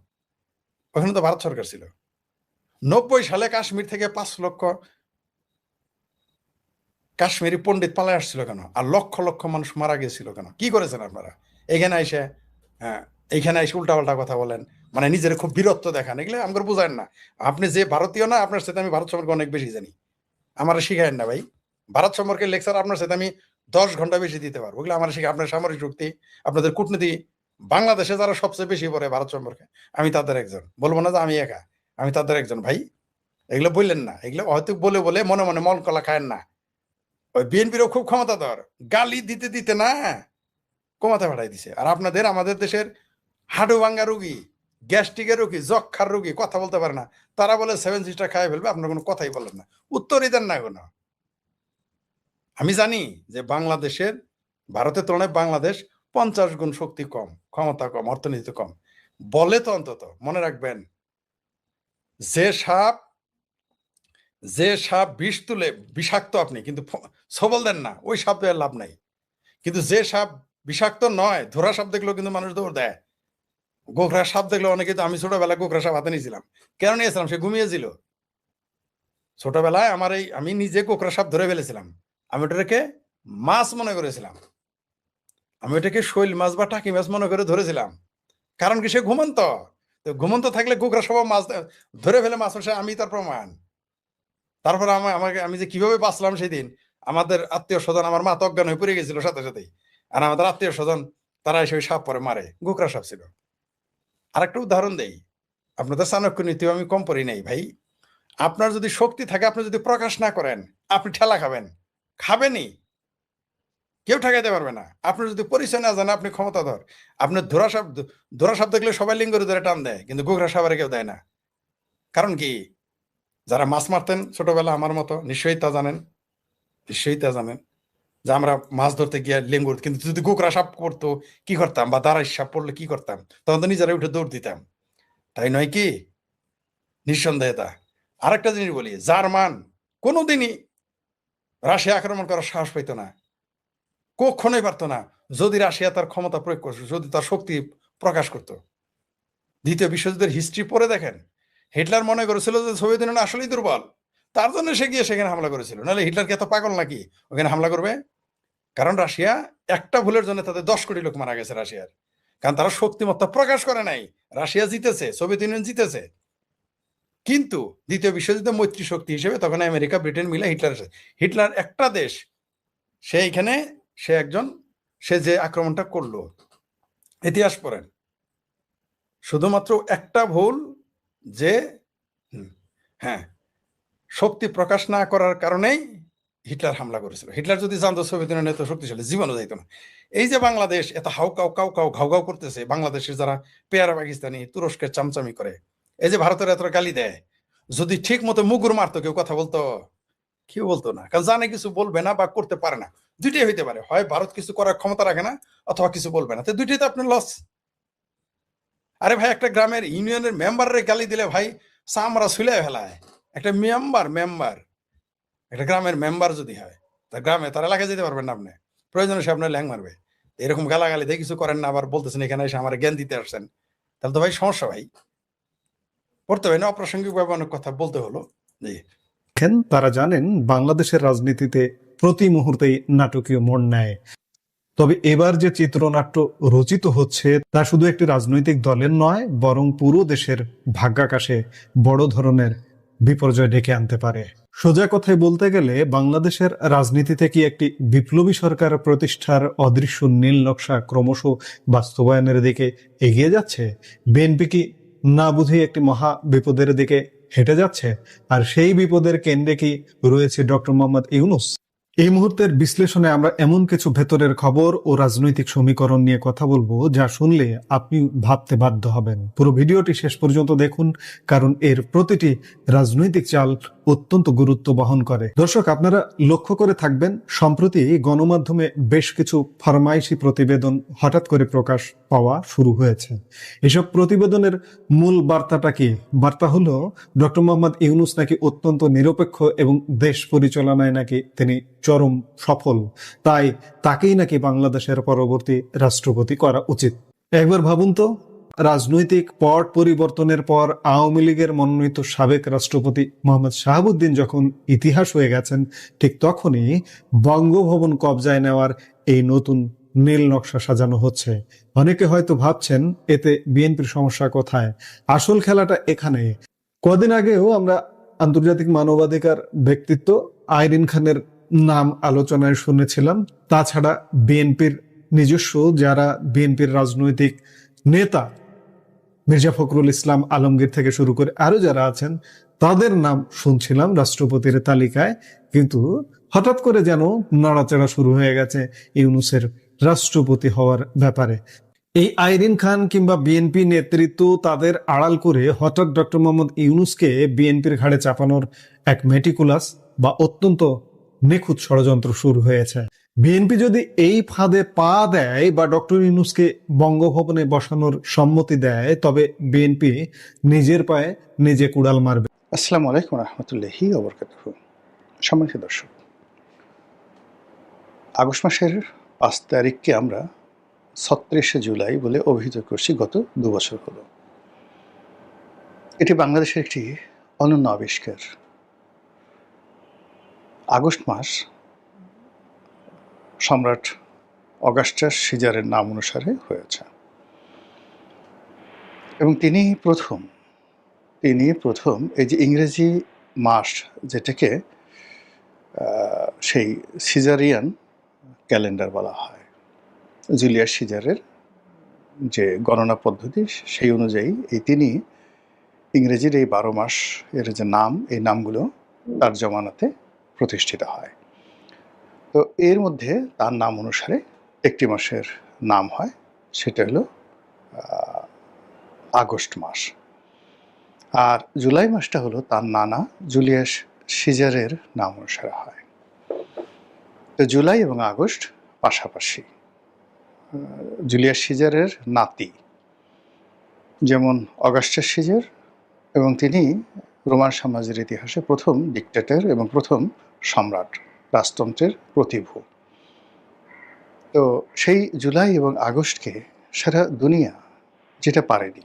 ওখানে তো ভারত সরকার ছিল। 90 সালে কাশ্মীর থেকে 5 লক্ষ কাশ্মীরি পণ্ডিত পালাই আসছিল কেন? আর লক্ষ লক্ষ মানুষ মারা গেছিল কেন? কি করেছেন আপনারা? এখানে এসে এইখানে এসে উল্টাপাল্টা কথা বলেন, মানে নিজের খুব বীরত্ব দেখান, এগুলো আমাকে বুঝায়েন না। আপনি যে ভারতীয় না, আপনার সাথে আমি ভারত সম্পর্কে অনেক বেশি জানি, আমার শিখায়েন না ভাই। ভারত সম্পর্কে লেকচার আপনার সাথে আমি 10 ঘন্টা বেশি দিতে পারবো, ওগুলো আমার শিখে। আপনার সামরিক শক্তি, আপনাদের কূটনীতি, বাংলাদেশে যারা সবচেয়ে বেশি পড়ে ভারত সম্পর্কে, আমি তাদের একজন। বলবো না যে আমি একা, আমি তাদের একজন ভাই। এগুলো বললেন না, এগুলো হয়তো বলে বলে মনে মনে মন কলা খায়েন না। ওই বিএনপিরও খুব ক্ষমতাধর, গালি দিতে দিতে না কমাতে পাঠাই দিছে। আর আপনাদের, আমাদের দেশের হাঁটু ভাঙ্গা রুগী, গ্যাস্ট্রিকের রুগী, যক্ষার রুগী, কথা বলতে পারে না, তারা বলে 7 সিস্টার খাইয়ে ফেলবে, আপনার কোনো কথাই বলেন না, উত্তরই দেন না কোনো। আমি জানি যে বাংলাদেশের, ভারতের তুলনায় বাংলাদেশ 50 গুণ শক্তি কম, ক্ষমতা কম, অর্থনীতি কম, বলে তো অন্তত মনে রাখবেন, যে সাপ বিষ তুলে বিষাক্ত, আপনি কিন্তু সবল দেন না, ওই সাপ দেওয়ার লাভ নাই। কিন্তু যে সাপ বিষাক্ত নয়, ধরা সাপ দেখলেও কিন্তু মানুষ দৌড় দেয়। গোখরা সাপ দেখলে অনেকে, তো আমি ছোটবেলায় গোখরা সাপ হাতে নিয়েছিলাম। কেন নিয়েছিলাম? সে ঘুমিয়েছিল। ছোটবেলায় আমি নিজে গোখরা সাপ ধরে ফেলেছিলাম, আমি ওটাকে মাছ মনে করেছিলাম। আমি ওটাকে শৈল মাছ বা টাকি মাছ মনে করে ধরেছিলাম, কারণ কি সে ঘুমন্ত। তো ঘুমন্ত থাকলে গোকরা সব মাছ ধরে ফেলে মাছ মাসে, আমি তার প্রমাণ। তারপরে আমি যে কিভাবে বাঁচলাম সেদিন, আমাদের আত্মীয় স্বজন, আমার মা তো অজ্ঞান হয়ে পড়ে গেছিল সাথে সাথেই, আর আমাদের আত্মীয় স্বজন তারা এসে ওই সাপ পরে মারে, গোকরা সাপ ছিল। আরেকটা উদাহরণ দেই, আপনাদের চাণক্য নীতিও আমি কম পড়ি নাই ভাই। আপনার যদি শক্তি থাকে, আপনি যদি প্রকাশ না করেন, আপনি ঠেলা খাবেনই, কেউ ঠেকাইতে পারবে না। আপনার যদি পরিচয় না জানে, আপনি ক্ষমতাধর। আপনার ধরা সাপ দেখলে সবাই লিঙ্গের ধরে টান দেয়, কিন্তু গোকরা সাপের কেউ দেয় না। কারণ কি, যারা মাছ মারতেন ছোটবেলা আমার মতো, নিশ্চয়ই তা জানেন যে আমরা মাছ ধরতে গিয়ে লেঙ্গুর, কিন্তু যদি গোকরা সাপ পড়তো কি করতাম, বা দাঁড়াই সাপ পড়লে কি করতাম, তখন তো নিজেরা উঠে দৌড় দিতাম, তাই নয় কি? নিঃসন্দেহে তা। আরেকটা জিনিস বলি, জার্মান কোনোদিনই রাশিয়া আক্রমণ করার সাহস পাইতো না, কখনোই পারতো না, যদি রাশিয়া তার ক্ষমতা প্রয়োগ করতো, যদি তার শক্তি প্রকাশ করতো। দ্বিতীয় বিশ্বযুদ্ধের হিস্ট্রি পড়ে দেখেন, হিটলার মনে করেছিল যে সোভিয়েত ইউনিয়ন আসলেই দুর্বল, তার জন্য সে গিয়ে সেখানে হামলা করেছিল। নাহলে হিটলারকে এত পাগল নাকি ওখানে হামলা করবে? কারণ রাশিয়া একটা ভুলের জন্য তাদের 10 কোটি লোক মারা গেছে রাশিয়ার, কারণ তারা শক্তিমত্তা প্রকাশ করে নাই। রাশিয়া জিতেছে, সোভিয়েত ইউনিয়ন জিতেছে, কিন্তু দ্বিতীয় বিশ্বযুদ্ধে মৈত্রী শক্তি হিসেবে তখন আমেরিকা ব্রিটেন মিলে হিটলার একটা দেশ, সে যে আক্রমণটা করলো, ইতিহাস পড়েন, শুধুমাত্র একটা ভুল, যে হ্যাঁ, শক্তি প্রকাশ না করার কারণেই হিটলার হামলা করেছিল। হিটলার যদি জানতো সোভিয়েত ইউনিয়ন এত শক্তিশালী, জীবনও যাইতো না। এই যে বাংলাদেশ এত ঘাউ করতেছে, বাংলাদেশের যারা পেয়ারা পাকিস্তানি, তুরস্কের চামচামি করে, এই যে ভারতের এত গালি দেয়, যদি ঠিক মতো মুগুর মারতো, কেউ কথা বলতো? কেউ বলতো না, কারণ জানে কিছু বলবে না বা করতে পারে না। দুইটাই হইতে পারে, হয় ভারত কিছু করার ক্ষমতা রাখে না, অথবা কিছু বলবে না, তো দুইটাই তো আপনার লস। আরে ভাই, একটা গ্রামের ইউনিয়নের মেম্বারের গালি দিলে ভাই চামড়া ছুলে ফেলায়। একটা মেম্বার একটা গ্রামের মেম্বার যদি হয়, তার গ্রামে তার এলাকায় যেতে পারবেন না আপনি, প্রয়োজনে সে আপনার ল্যাং মারবে। এরকম গালাগালি দিয়ে কিছু করেন না, আবার বলতেছেন এখানে এসে আমার জ্ঞান দিতে আসছেন, তাহলে তো ভাই সমস্যা। ভাই পড়তে হয় না, অপ্রাসঙ্গিক ভাবে অনেক কথা বলতে হলো। জি, তারা জানেন বাংলাদেশের রাজনীতিতে প্রতি মুহূর্তেই নাটকীয় মোড় নেয়। তবে এবার যে চিত্রনাট্য রচিত হচ্ছে তা শুধু একটি রাজনৈতিক দলের নয়, বরং পুরো দেশের ভাগ্যাকাশে বড় ধরনের বিপর্যয় ডেকে আনতে পারে। সোজা কথায় বলতে গেলে বাংলাদেশের রাজনীতিতে কি একটি বিপ্লবী সরকার প্রতিষ্ঠার অদৃশ্য নীল নকশা ক্রমশ বাস্তবায়নের দিকে এগিয়ে যাচ্ছে? বিএনপি কি না বুঝে একটি মহা বিপদের দিকে হেঁটে যাচ্ছে? আর সেই বিপদের কেন্দ্রে কি রয়েছে ডক্টর মোহাম্মদ ইউনূস? এই মুহূর্তের বিশ্লেষণে আমরা এমন কিছু ভেতরের খবর ও রাজনৈতিক সমীকরণ নিয়ে কথা বলবো যা শুনলে আপনি ভাবতে বাধ্য হবেন। পুরো ভিডিওটি শেষ পর্যন্ত দেখুন, কারণ এর প্রতিটি রাজনৈতিক চাল অত্যন্ত গুরুত্ব বহন করে। দর্শক, আপনারা লক্ষ্য করে থাকবেন, সম্প্রতি গণমাধ্যমে বেশ কিছু ফরমাইশি প্রতিবেদন হঠাৎ করে প্রকাশ পাওয়া শুরু হয়েছে। এসব প্রতিবেদনের মূল বার্তাটা কি? বার্তা হলো ডক্টর মোহাম্মদ ইউনূস নাকি অত্যন্ত নিরপেক্ষ এবং দেশ পরিচালনায় নাকি তিনি চরম সফল, তাই তাকেই নাকি বাংলাদেশের পরবর্তী রাষ্ট্রপতি করা উচিত। একবার ভাবুন তো, রাজনৈতিক পট পরিবর্তনের পর আওয়ামী লীগের মনোনীত সাবেক রাষ্ট্রপতি মোহাম্মদ শাহাবুদ্দিন যখন ইতিহাস হয়ে গেছেন, ঠিক তখনই বঙ্গভবন কবজায় নেওয়ার এই নতুন নীল নকশা সাজানো হচ্ছে। অনেকে হয়তো ভাবছেন এতে বিএনপির সমস্যা কোথায়? আসল খেলাটা এখানে। কদিন আগেও আমরা আন্তর্জাতিক মানবাধিকার ব্যক্তিত্ব আইরিন খানের নাম আলোচনায় শুনেছিলাম। তাছাড়া বিএনপির নিজস্ব যারা বিএনপির রাজনৈতিক নেতা, মির্জা ফখরুল ইসলাম আলমগীর থেকে শুরু করে আরো যারা আছেন, তাদের নাম শুনছিলাম রাষ্ট্রপতির তালিকায়। কিন্তু হঠাৎ করে যেন নাড়াচাড়া শুরু হয়ে গেছে ইউনূসের রাষ্ট্রপতি হওয়ার ব্যাপারে। এই আইরিন খান কিংবা বিএনপি নেতৃত্ব তাদের আড়াল করে হঠাৎ ডক্টর মোহাম্মদ ইউনূসকে বিএনপির ঘাড়ে চাপানোর এক মেটিকুলাস বা অত্যন্ত নিখুঁত ষড়যন্ত্র শুরু হয়েছে। বিএনপি যদি এই ফাঁদে পা দেয় বা ডক্টর ইউনূসকে বঙ্গভবনে বসানোর সম্মতি দেয়, তবে বিএনপি নিজের পায়ে নিজে কুড়াল মারবে। আসসালামু আলাইকুম রহমতুল্লাহি ওয়া বারাকাতুহু। সম্মানিত দর্শক, আগস্ট মাসের 5 তারিখকে আমরা 36শে জুলাই বলে অভিহিত করছি। গত 2 বছর হলো এটি বাংলাদেশের একটি অনন্য আবিষ্কার। আগস্ট মাস সম্রাট অগাস্টাস সিজারের নাম অনুসারে হয়েছে। এবং তিনি প্রথম এই যে ইংরেজি মাস, যেটাকে সেই সিজারিয়ান ক্যালেন্ডার বলা হয়, জুলিয়াস সিজারের যে গণনা পদ্ধতি সেই অনুযায়ী তিনি ইংরেজির এই 12 মাস এর যে নাম, এই নামগুলো তার জমানাতে প্রতিষ্ঠিত হয়। তো এর মধ্যে তার নাম অনুসারে একটি মাসের নাম হয়, সেটা হলো আগস্ট মাস। আর জুলাই মাসটা হলো তার নানা জুলিয়াস সিজারের নাম অনুসারে হয়। তো জুলাই এবং আগস্ট পাশাপাশি। জুলিয়াস সিজারের নাতি যেমন অগাস্টাস সিজার, এবং তিনি রোমান সাম্রাজ্যের ইতিহাসে প্রথম ডিক্টেটর এবং প্রথম সম্রাট, রাজতন্ত্রের প্রতিভূ। তো সেই জুলাই এবং আগস্টকে সারা দুনিয়া যেটা পারেনি,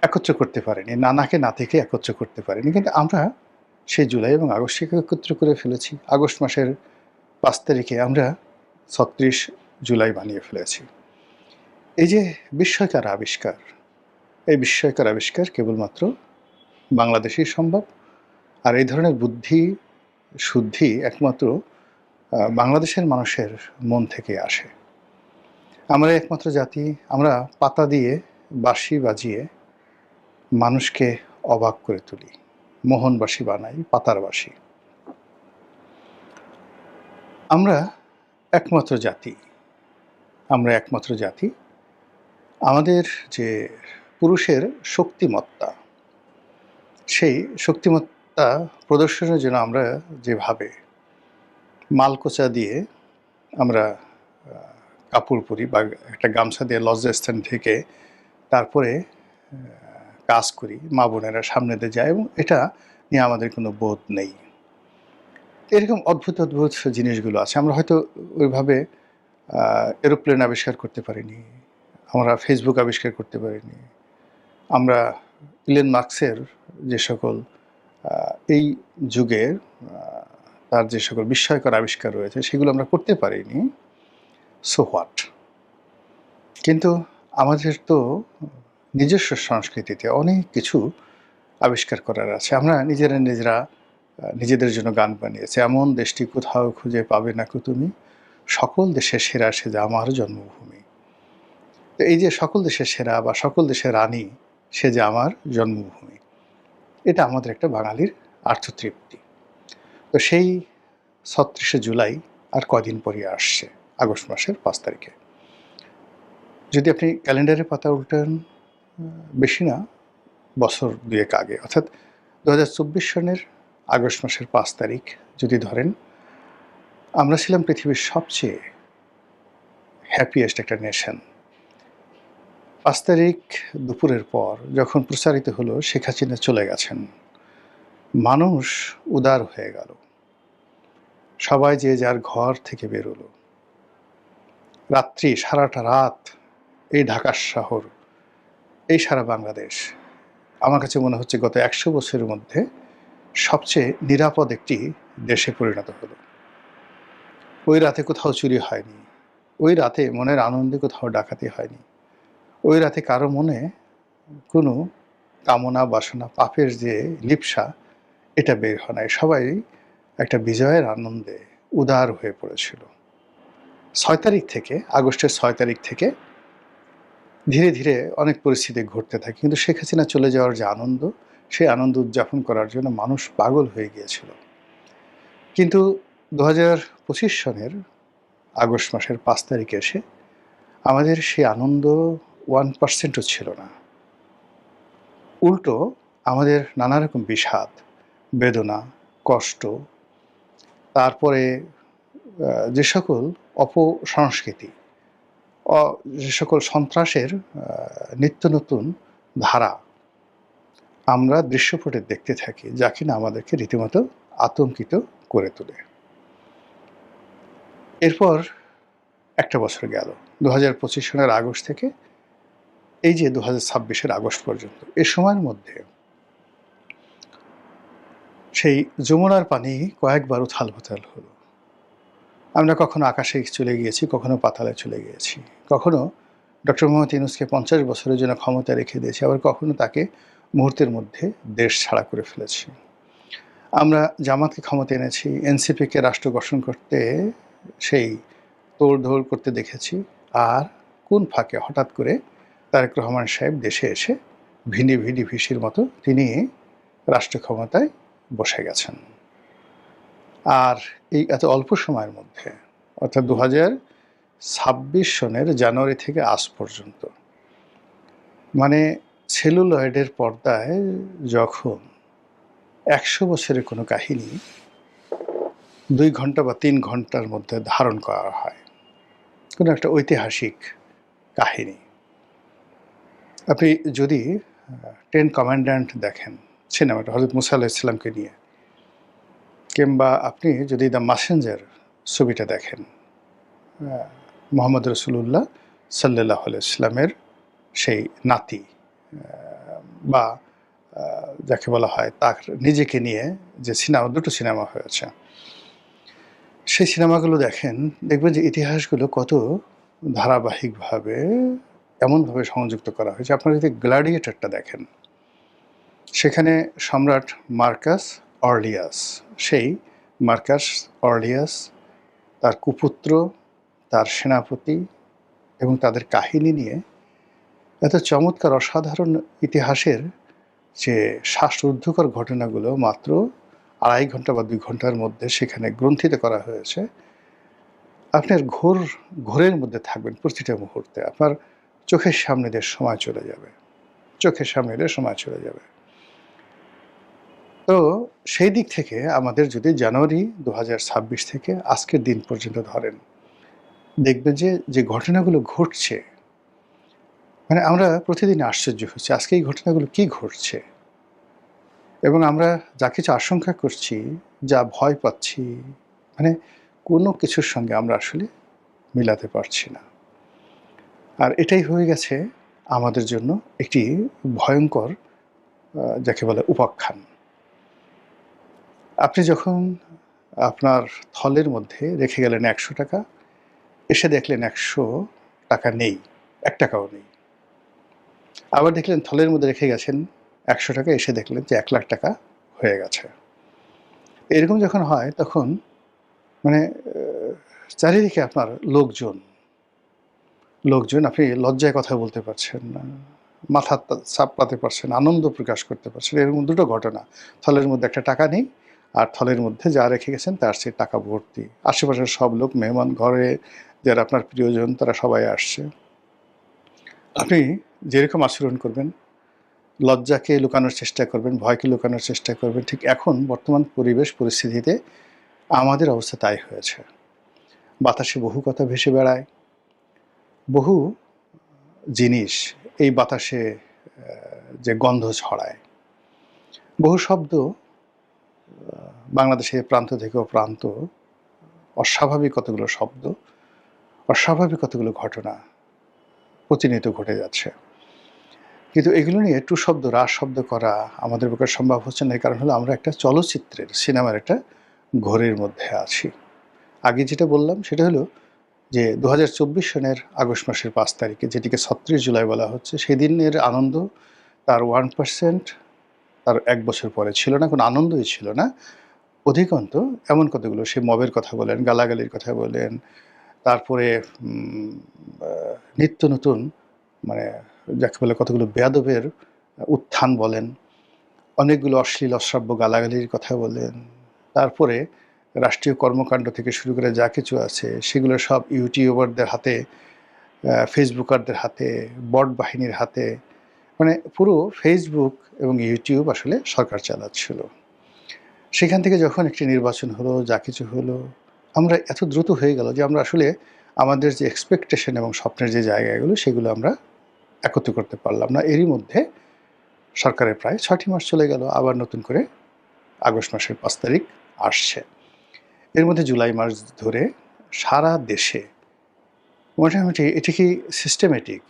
একত্র করতে পারেনি, নানাকে নাতিকে একত্র করতে পারেনি, কিন্তু আমরা সেই জুলাই এবং আগস্টকে একত্র করে ফেলেছি। আগস্ট মাসের 5 তারিখে আমরা 36 জুলাই বানিয়ে ফেলেছি। এই যে বিস্ময়কর আবিষ্কার, এই বিস্ময়কর আবিষ্কার কেবলমাত্র বাংলাদেশেই সম্ভব। আর এই ধরনের বুদ্ধি শুদ্ধি একমাত্র বাংলাদেশের মানুষের মন থেকে আসে। আমরা একমাত্র জাতি, আমরা পাতা দিয়ে বাঁশি বাজিয়ে মানুষকে অবাক করে তুলি, মোহনবাসী বানাই, পাতার বাঁশি। আমরা একমাত্র জাতি। আমাদের যে পুরুষের শক্তিমত্তা, সেই শক্তিমত্তা প্রদর্শনের জন্য আমরা যেভাবে মালকোচা দিয়ে আমরা কাপড় পরি বা একটা গামছা দিয়ে লজ্জাস্থান ঢেকে তারপরে কাজ করি, মা বোনেরা সামনে দিয়ে যায়, এবং এটা নিয়ে আমাদের কোনো বোধ নেই। এরকম অদ্ভুত অদ্ভুত জিনিসগুলো আছে। আমরা হয়তো ওইভাবে এরোপ্লেন আবিষ্কার করতে পারিনি, আমরা ফেসবুক আবিষ্কার করতে পারিনি, আমরা ইলন মাস্কের যে সকল এই যুগের তার যে সকল বিস্ময়কর আবিষ্কার রয়েছে সেগুলো আমরা করতে পারিনি। So what? কিন্তু আমাদের তো নিজস্ব সংস্কৃতিতে অনেক কিছু আবিষ্কার করার আছে। আমরা নিজেরা নিজেদের জন্য গান বানিয়েছি, এমন দেশটি কোথাও খুঁজে পাবে না কো তুমি, সকল দেশের সেরা সে যে আমার জন্মভূমি। তো এই যে সকল দেশের সেরা বা সকল দেশের রানী সে যে আমার জন্মভূমি, এটা আমাদের একটা বাঙালির আর্থতৃপ্তি। তো সেই 36শে জুলাই আর কদিন পরে আসছে, আগস্ট মাসের 5 তারিখে। যদি আপনি ক্যালেন্ডারের পাতা উল্টান, বেশি না, বছর 2 আগে, অর্থাৎ 2024 সনের আগস্ট মাসের 5 তারিখ যদি ধরেন, আমরা ছিলাম পৃথিবীর সবচেয়ে হ্যাপিয়েস্ট একটা নেশন। 5 তারিখ দুপুরের পর যখন প্রচারিত হলো শেখ হাসিনা চলে গেছেন, মানুষ উদার হয়ে গেল, সবাই যে যার ঘর থেকে বেরোলো। রাত্রি, সারাটা রাত এই ঢাকা শহর, এই সারা বাংলাদেশ, আমার কাছে মনে হচ্ছে গত 100 বছরের মধ্যে সবচেয়ে নিরাপদ একটি দেশে পরিণত হলো। ওই রাতে কোথাও চুরি হয়নি, ওই রাতে মনের আনন্দে কোথাও ডাকাতি হয়নি, ওই রাতে কারো মনে কোনো কামনা বাসনা, পাপের যে লিপ্সা, এটা বের হয় নাই। সবাই একটা বিজয়ের আনন্দে উদার হয়ে পড়েছিল। 6 তারিখ থেকে, আগস্টের 6 তারিখ থেকে ধীরে ধীরে অনেক পরিস্থিতি ঘটতে থাকে, কিন্তু শেখ হাসিনা চলে যাওয়ার যে আনন্দ, সেই আনন্দ উদযাপন করার জন্য মানুষ পাগল হয়ে গিয়েছিল। কিন্তু 2025 সনের আগস্ট মাসের 5 তারিখে এসে আমাদের সেই আনন্দ 1%ও ছিল না। উল্টো আমাদের নানা রকম বিষাদ, বেদনা, কষ্ট, তারপরে যে সকল অপসংস্কৃতি, যে সকল সন্ত্রাসের নিত্য নতুন ধারা আমরা দৃশ্যপটে দেখতে থাকি, যা কিনা আমাদেরকে রীতিমতো আতঙ্কিত করে তোলে। এরপর একটা বছর গেল, 2025 সনের আগস্ট থেকে এই যে 2026-এর আগস্ট পর্যন্ত। এ সময়ের মধ্যে সেই যমুনার পানি কয়েকবার উথাল পাথাল হলো, আমরা কখনো আকাশে চলে গিয়েছি, কখনো পাতালে চলে গিয়েছি, কখনো ডক্টর মোহাম্মদ ইউনূসকে 50 বছরের জন্য ক্ষমতা রেখে দিয়েছি, আবার কখনো তাকে মুহূর্তের মধ্যে দেশ ছাড়া করে ফেলেছি। আমরা জামাতকে ক্ষমতা এনেছি, এনসিপিকে রাষ্ট্র গঠন করতে সেই তোড়ধোড় করতে দেখেছি, আর কোন ফাঁকে হঠাৎ করে তারেক রহমান সাহেব দেশে এসে ভিডি ভিসির মতো তিনি রাষ্ট্র ক্ষমতায় বসে গেছেন। আর এই এত অল্প সময়ের মধ্যে, অর্থাৎ 2026 সনের জানুয়ারি থেকে আজ পর্যন্ত, মানে সেলুলয়েডের পর্দায় যখন 100 বছরের কোনো কাহিনী 2 ঘন্টা বা 3 ঘন্টার মধ্যে ধারণ করা হয়, কোনো একটা ঐতিহাসিক কাহিনী। আপনি যদি 10 কমান্ড্যান্ট দেখেন সিনেমাটা হযরত মুসা আলাইহিস সালামকে নিয়ে, কিংবা আপনি যদি দ্য মেসেঞ্জার ছবিটা দেখেন, মুহাম্মদ রাসূলুল্লাহ সাল্লাল্লাহু আলাইহি ওয়াসাল্লামের সেই নাতি বা যাকে বলা হয় তার নিজেকে নিয়ে যে সিনেমা, দুটো সিনেমা হয়েছে, সেই সিনেমাগুলো দেখেন, দেখবেন যে ইতিহাসগুলো কত ধারাবাহিকভাবে এমনভাবে সংযুক্ত করা হয়েছে। আপনারা যদি গ্ল্যাডিয়েটরটা দেখেন, সেখানে সম্রাট মার্কাস অর্লিয়াস, সেই মার্কাস অর্লিয়াস, তার কুপুত্র, তার সেনাপতি এবং তাদের কাহিনী নিয়ে এত চমৎকার অসাধারণ ইতিহাসের যে শ্বাসরুদ্ধকর ঘটনাগুলো মাত্র 2.5 ঘন্টা বা 2 ঘন্টার মধ্যে সেখানে গ্রন্থিত করা হয়েছে। আপনার ঘোরের মধ্যে থাকবেন প্রতিটা মুহূর্তে, আপনার চোখের সামনে দিয়ে সময় চলে যাবে, চোখের সামনে দিয়ে সময় চলে যাবে। তো সেই দিক থেকে আমাদের যদি জানুয়ারি 2026 থেকে আজকের দিন পর্যন্ত ধরেন, দেখবেন যে ঘটনাগুলো ঘটছে, মানে আমরা প্রতিদিন আশ্চর্য হচ্ছি আজকে এই ঘটনাগুলো কি ঘটছে, এবং আমরা যা কিছু আশঙ্কা করছি, যা ভয় পাচ্ছি, মানে কোনো কিছুর সঙ্গে আমরা আসলে মিলাতে পারছি না। আর এটাই হয়ে গেছে আমাদের জন্য একটি ভয়ঙ্কর যাকে বলে উপাখ্যান। আপনি যখন আপনার থলের মধ্যে রেখে গেলেন 100 টাকা, এসে দেখলেন 100 টাকা নেই, 1 টাকাও নেই। আবার দেখলেন থলের মধ্যে রেখে গেছেন 100 টাকা, এসে দেখলেন যে 1 লাখ টাকা হয়ে গেছে। এরকম যখন হয় তখন মানে চারিদিকে আপনার লোকজন, আপনি লজ্জায় কথা বলতে পারছেন না, মাথা চাপড়াতে পারছেন, আনন্দ প্রকাশ করতে পারছেন। এরকম দুটো ঘটনা, থলের মধ্যে একটা টাকা নেই, আর থলের মধ্যে যা রেখে গেছেন তার সেই টাকা ভর্তি। আশেপাশের সব লোক, মেহমান, ঘরে যারা আপনার প্রিয়জন, তারা সবাই আসছে। আপনি যেরকম আচরণ করবেন, লজ্জাকে লুকানোর চেষ্টা করবেন, ভয়কে লুকানোর চেষ্টা করবেন, ঠিক এখন বর্তমান পরিবেশ পরিস্থিতিতে আমাদের অবস্থা তাই হয়েছে। বাতাসে বহু কথা ভেসে বেড়ায়, বহু জিনিস এই বাতাসে যে গন্ধ ছড়ায়, বহু শব্দ বাংলাদেশের প্রান্ত থেকে প্রান্ত, অস্বাভাবিক কতগুলো শব্দ, অস্বাভাবিক কতগুলো ঘটনা প্রতিনিয়ত ঘটে যাচ্ছে। কিন্তু এগুলো নিয়ে টু শব্দ, রাস শব্দ করা আমাদের পক্ষে সম্ভব হচ্ছে না। এর কারণ হলো আমরা একটা চলচ্চিত্রের, সিনেমার একটা ঘোরের মধ্যে আছি। আগে যেটা বললাম সেটা হলো যে 2024 সনের আগস্ট মাসের 5 তারিখে, যেটিকে 36 জুলাই বলা হচ্ছে, সেদিনের আনন্দ তার 1% তার 1 বছর পরে ছিল না, কোনো আনন্দই ছিল না। অধিকন্ত এমন কতগুলো, সে মবের কথা বলেন, গালাগালির কথা বলেন, তারপরে নিত্য নতুন মানে যাকে বলে কতগুলো বেয়াদবের উত্থান বলেন, অনেকগুলো অশ্লীল অশ্রাব্য গালাগালির কথা বলেন, তারপরে রাষ্ট্রীয় কর্মকাণ্ড থেকে শুরু করে যা কিছু আছে সেগুলো সব ইউটিউবারদের হাতে, ফেসবুকারদের হাতে, বট বাহিনীর হাতে, মানে পুরো ফেসবুক এবং ইউটিউব আসলে সরকার চালাচ্ছিল। সেখান থেকে যখন একটি নির্বাচন হলো, যা কিছু হলো, আমরা এত দ্রুত হয়ে গেল যে আমরা আসলে আমাদের যে এক্সপেকটেশন এবং স্বপ্নের যে জায়গাগুলো সেগুলো আমরা একত্র করতে পারলাম না। এরই মধ্যে সরকারের প্রায় 6টি মাস চলে গেল, আবার নতুন করে আগস্ট মাসের 5 তারিখ আসছে। এর মধ্যে জুলাই মাস ধরে সারা দেশে মোটামুটি, এটি কি সিস্টেমেটিক,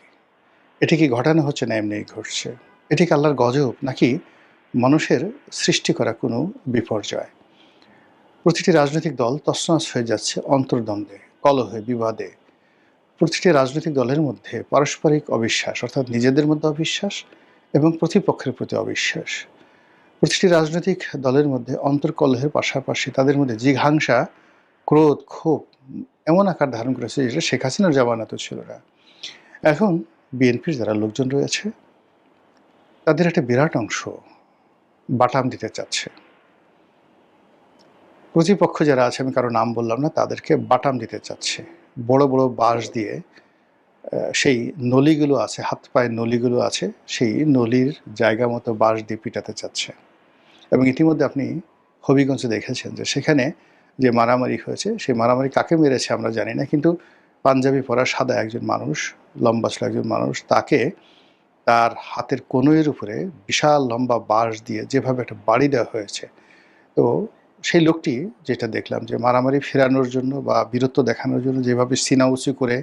এটি কি ঘটানো হচ্ছে না এমনিই ঘটছে, এটি কি আল্লাহর গজব নাকি মানুষের সৃষ্টি করা কোনো বিপর্যয়? প্রতিটি রাজনৈতিক দল তছনছ হয়ে যাচ্ছে অন্তর্দ্বন্দ্বে, কলহে, বিবাদে। প্রতিটি রাজনৈতিক দলের মধ্যে পারস্পরিক অবিশ্বাস, অর্থাৎ নিজেদের মধ্যে অবিশ্বাস এবং প্রতিপক্ষের প্রতি অবিশ্বাস। প্রতিটি রাজনৈতিক দলের মধ্যে অন্তর্কলহের পাশাপাশি তাদের মধ্যে জিঘাংসা, ক্রোধ, ক্ষোভ এমন আকার ধারণ করেছে যেটা শেখ হাসিনার জামানাতেও ছিল না। এখন বিএনপির যারা লোকজন রয়েছে তাদের একটা বিরাট অংশ বাটাম দিতে চাচ্ছে। প্রতিপক্ষ যারা আছে, আমি কারো নাম বললাম না, তাদেরকে বাটাম দিতে চাচ্ছে। বড় বড় বাঁশ দিয়ে সেই নলিগুলো আছে, হাত পায়ের নলিগুলো আছে, সেই নলির জায়গা মতো বাঁশ দিয়ে পিটাতে চাচ্ছে। এবং ইতিমধ্যে আপনি হবিগঞ্জে দেখেছেন যে সেখানে যে মারামারি হয়েছে, সেই মারামারি কাকে মেরেছে আমরা জানি না, কিন্তু পাঞ্জাবি পরা সাদা একজন মানুষ, লম্বা ছিল একজন মানুষ, তাকে তার হাতের কনুইয়ের উপরে বিশাল লম্বা বাঁশ দিয়ে যেভাবে একটা বাড়ি দেওয়া হয়েছে। তো সেই লোকটি, যেটা দেখলাম যে মারামারি ফেরানোর জন্য বা বীরত্ব দেখানোর জন্য যেভাবে সিনা উঁচু করে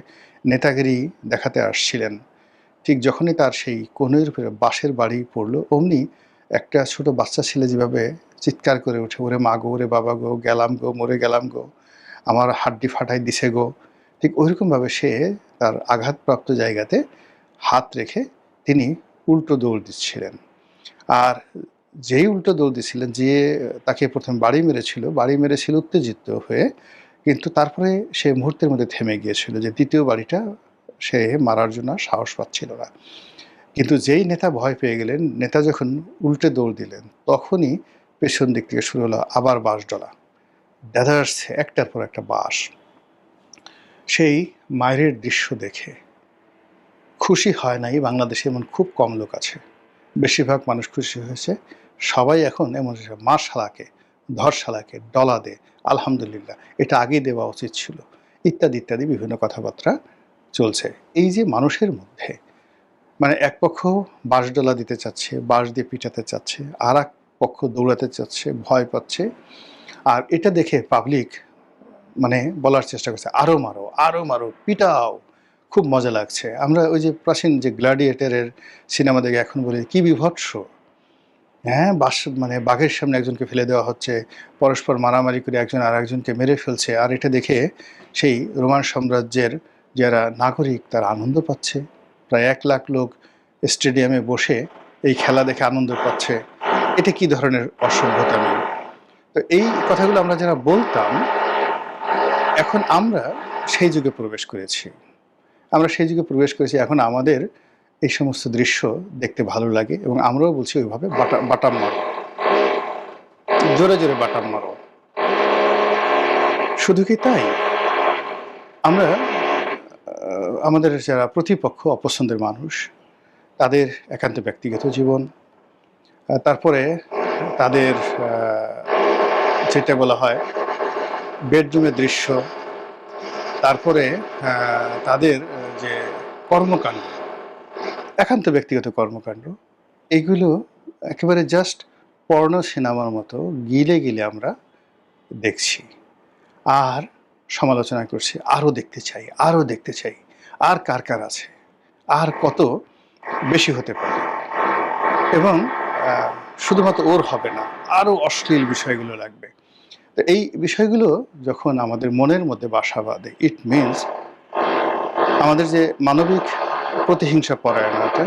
নেতাগিরি দেখাতে আসছিলেন, ঠিক যখনই তার সেই কনুইয়ের উপরে বাঁশের বাড়ি পড়লো, অমনি একটা ছোট বাচ্চা ছেলে যেভাবে চিৎকার করে ওঠে, ওরে মা গো, ওরে বাবা গো, গেলাম গো, মরে গেলাম গো, আমার হাড্ডি ফাটাই দিছে গো, ঠিক ওইরকমভাবে সে তার আঘাতপ্রাপ্ত জায়গাতে হাত রেখে তিনি উল্টো দৌড় দিচ্ছিলেন। আর যেই উল্টো দৌড় দিচ্ছিলেন, যে তাকে প্রথম বাড়ি মেরেছিল উত্তেজিত হয়ে, কিন্তু তারপরে সে মুহূর্তের মধ্যে থেমে গিয়েছিল যে দ্বিতীয় বাড়িটা সে মারার জন্য সাহস পাচ্ছিল না। কিন্তু যেই নেতা ভয় পেয়ে গেলেন, নেতা যখন উল্টে দৌড় দিলেন, তখনই পেছন দিক থেকে শুরু হলো আবার বাঁশ ডলা, দেদার্স একটার পর একটা বাঁশ। সেই মায়ের দৃশ্য দেখে খুশি হয় নাই বাংলাদেশে এমন খুব কম লোক আছে। বেশিরভাগ মানুষ খুশি হয়েছে। সবাই এখন এমন মা শালাকে, ধর শালাকে, ডলা দে, আলহামদুলিল্লাহ, এটা আগেই দেওয়া উচিত ছিল, ইত্যাদি ইত্যাদি বিভিন্ন কথাবার্তা চলছে। এই যে মানুষের মধ্যে, মানে এক পক্ষ বাঁশ ডলা দিতে চাচ্ছে, বাঁশ দিয়ে পিটাতে চাচ্ছে, আর এক পক্ষ দৌড়াতে চাচ্ছে, ভয় পাচ্ছে। আর এটা দেখে পাবলিক মানে বলার চেষ্টা করছে, আরো মারো, আরো মারো, পিটাও, খুব মজা লাগছে। আমরা ওই যে প্রাচীন যে গ্ল্যাডিয়েটরের সিনেমা দেখে এখন বলি কি বিভৎস, হ্যাঁ, মানে বাঘের সামনে একজনকে ফেলে দেওয়া হচ্ছে, পরস্পর মারামারি করে একজন আর একজনকে মেরে ফেলছে। আর এটা দেখে সেই রোমান সাম্রাজ্যের যারা নাগরিক তারা আনন্দ পাচ্ছে। প্রায় 1 লাখ লোক স্টেডিয়ামে বসে এই খেলা দেখে আনন্দ পাচ্ছে। এটা কি ধরনের অসভ্যতা নেই? তো এই কথাগুলো আমরা যারা বলতাম, এখন আমরা সেই যুগে প্রবেশ করেছি। এখন আমাদের এই সমস্ত দৃশ্য দেখতে ভালো লাগে এবং আমরাও বলছি ওইভাবে বাটাম মারো, জোরে জোরে বাটাম মারো। শুধু কি তাই, আমরা আমাদের যারা প্রতিপক্ষ, অপছন্দের মানুষ, তাদের একান্ত ব্যক্তিগত জীবন, তারপরে তাদের যেটা বলা হয় বেডরুমের দৃশ্য, তারপরে তাদের যে কর্মকাণ্ড, একান্ত ব্যক্তিগত কর্মকাণ্ড, এগুলো একেবারে জাস্ট পর্ণ সিনেমার মতো গিলে গিলে আমরা দেখছি আর সমালোচনা করছি, আরও দেখতে চাই, আরও দেখতে চাই, আর কার কার আছে, আর কত বেশি হতে পারে। এবং শুধুমাত্র ওর হবে না, আরও অশ্লীল বিষয়গুলো লাগবে। তো এই বিষয়গুলো যখন আমাদের মনের মধ্যে বাসা বাঁধে, ইট মিনস আমাদের যে মানবিক প্রতিহিংসা পরায়ণতা,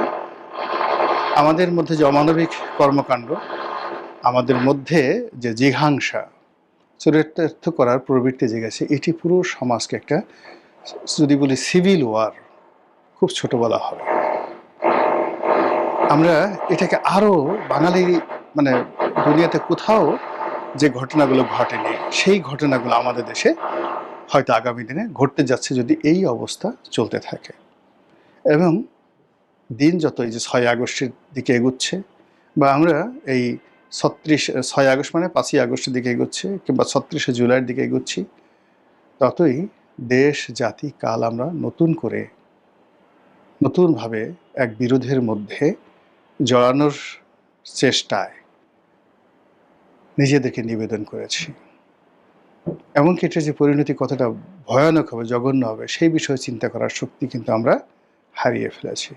আমাদের মধ্যে যে অমানবিক কর্মকাণ্ড, আমাদের মধ্যে যে জিঘাংসা, চরিতার্থ করার প্রবৃত্তি জেগেছে, এটি পুরো সমাজকে একটা, যদি বলি সিভিল ওয়ার, খুব ছোট বলা হবে। আমরা এটাকে আরও বাঙালি মানে দুনিয়াতে কোথাও যে ঘটনাগুলো ঘটেনি, সেই ঘটনাগুলো আমাদের দেশে হয়তো আগামী দিনে ঘটতে যাচ্ছে যদি এই অবস্থা চলতে থাকে। এবং দিন যত এই যে 6 আগস্টের দিকে এগুচ্ছে, বা আমরা এই 6 আগস্ট মানে 5ই আগস্টের দিকে এগোচ্ছে, কিংবা 36শে জুলাইয়ের দিকে এগোচ্ছি, ততই দেশ, জাতি, কাল আমরা নতুনভাবে এক বিরোধের মধ্যে জড়ানোর চেষ্টায় নিজেদেরকে নিবেদন করেছি। এমনকি এটা যে পরিণতি কতটা ভয়ানক হবে, জঘন্য হবে, সেই বিষয়ে চিন্তা করার শক্তি কিন্তু আমরা হারিয়ে ফেলেছি।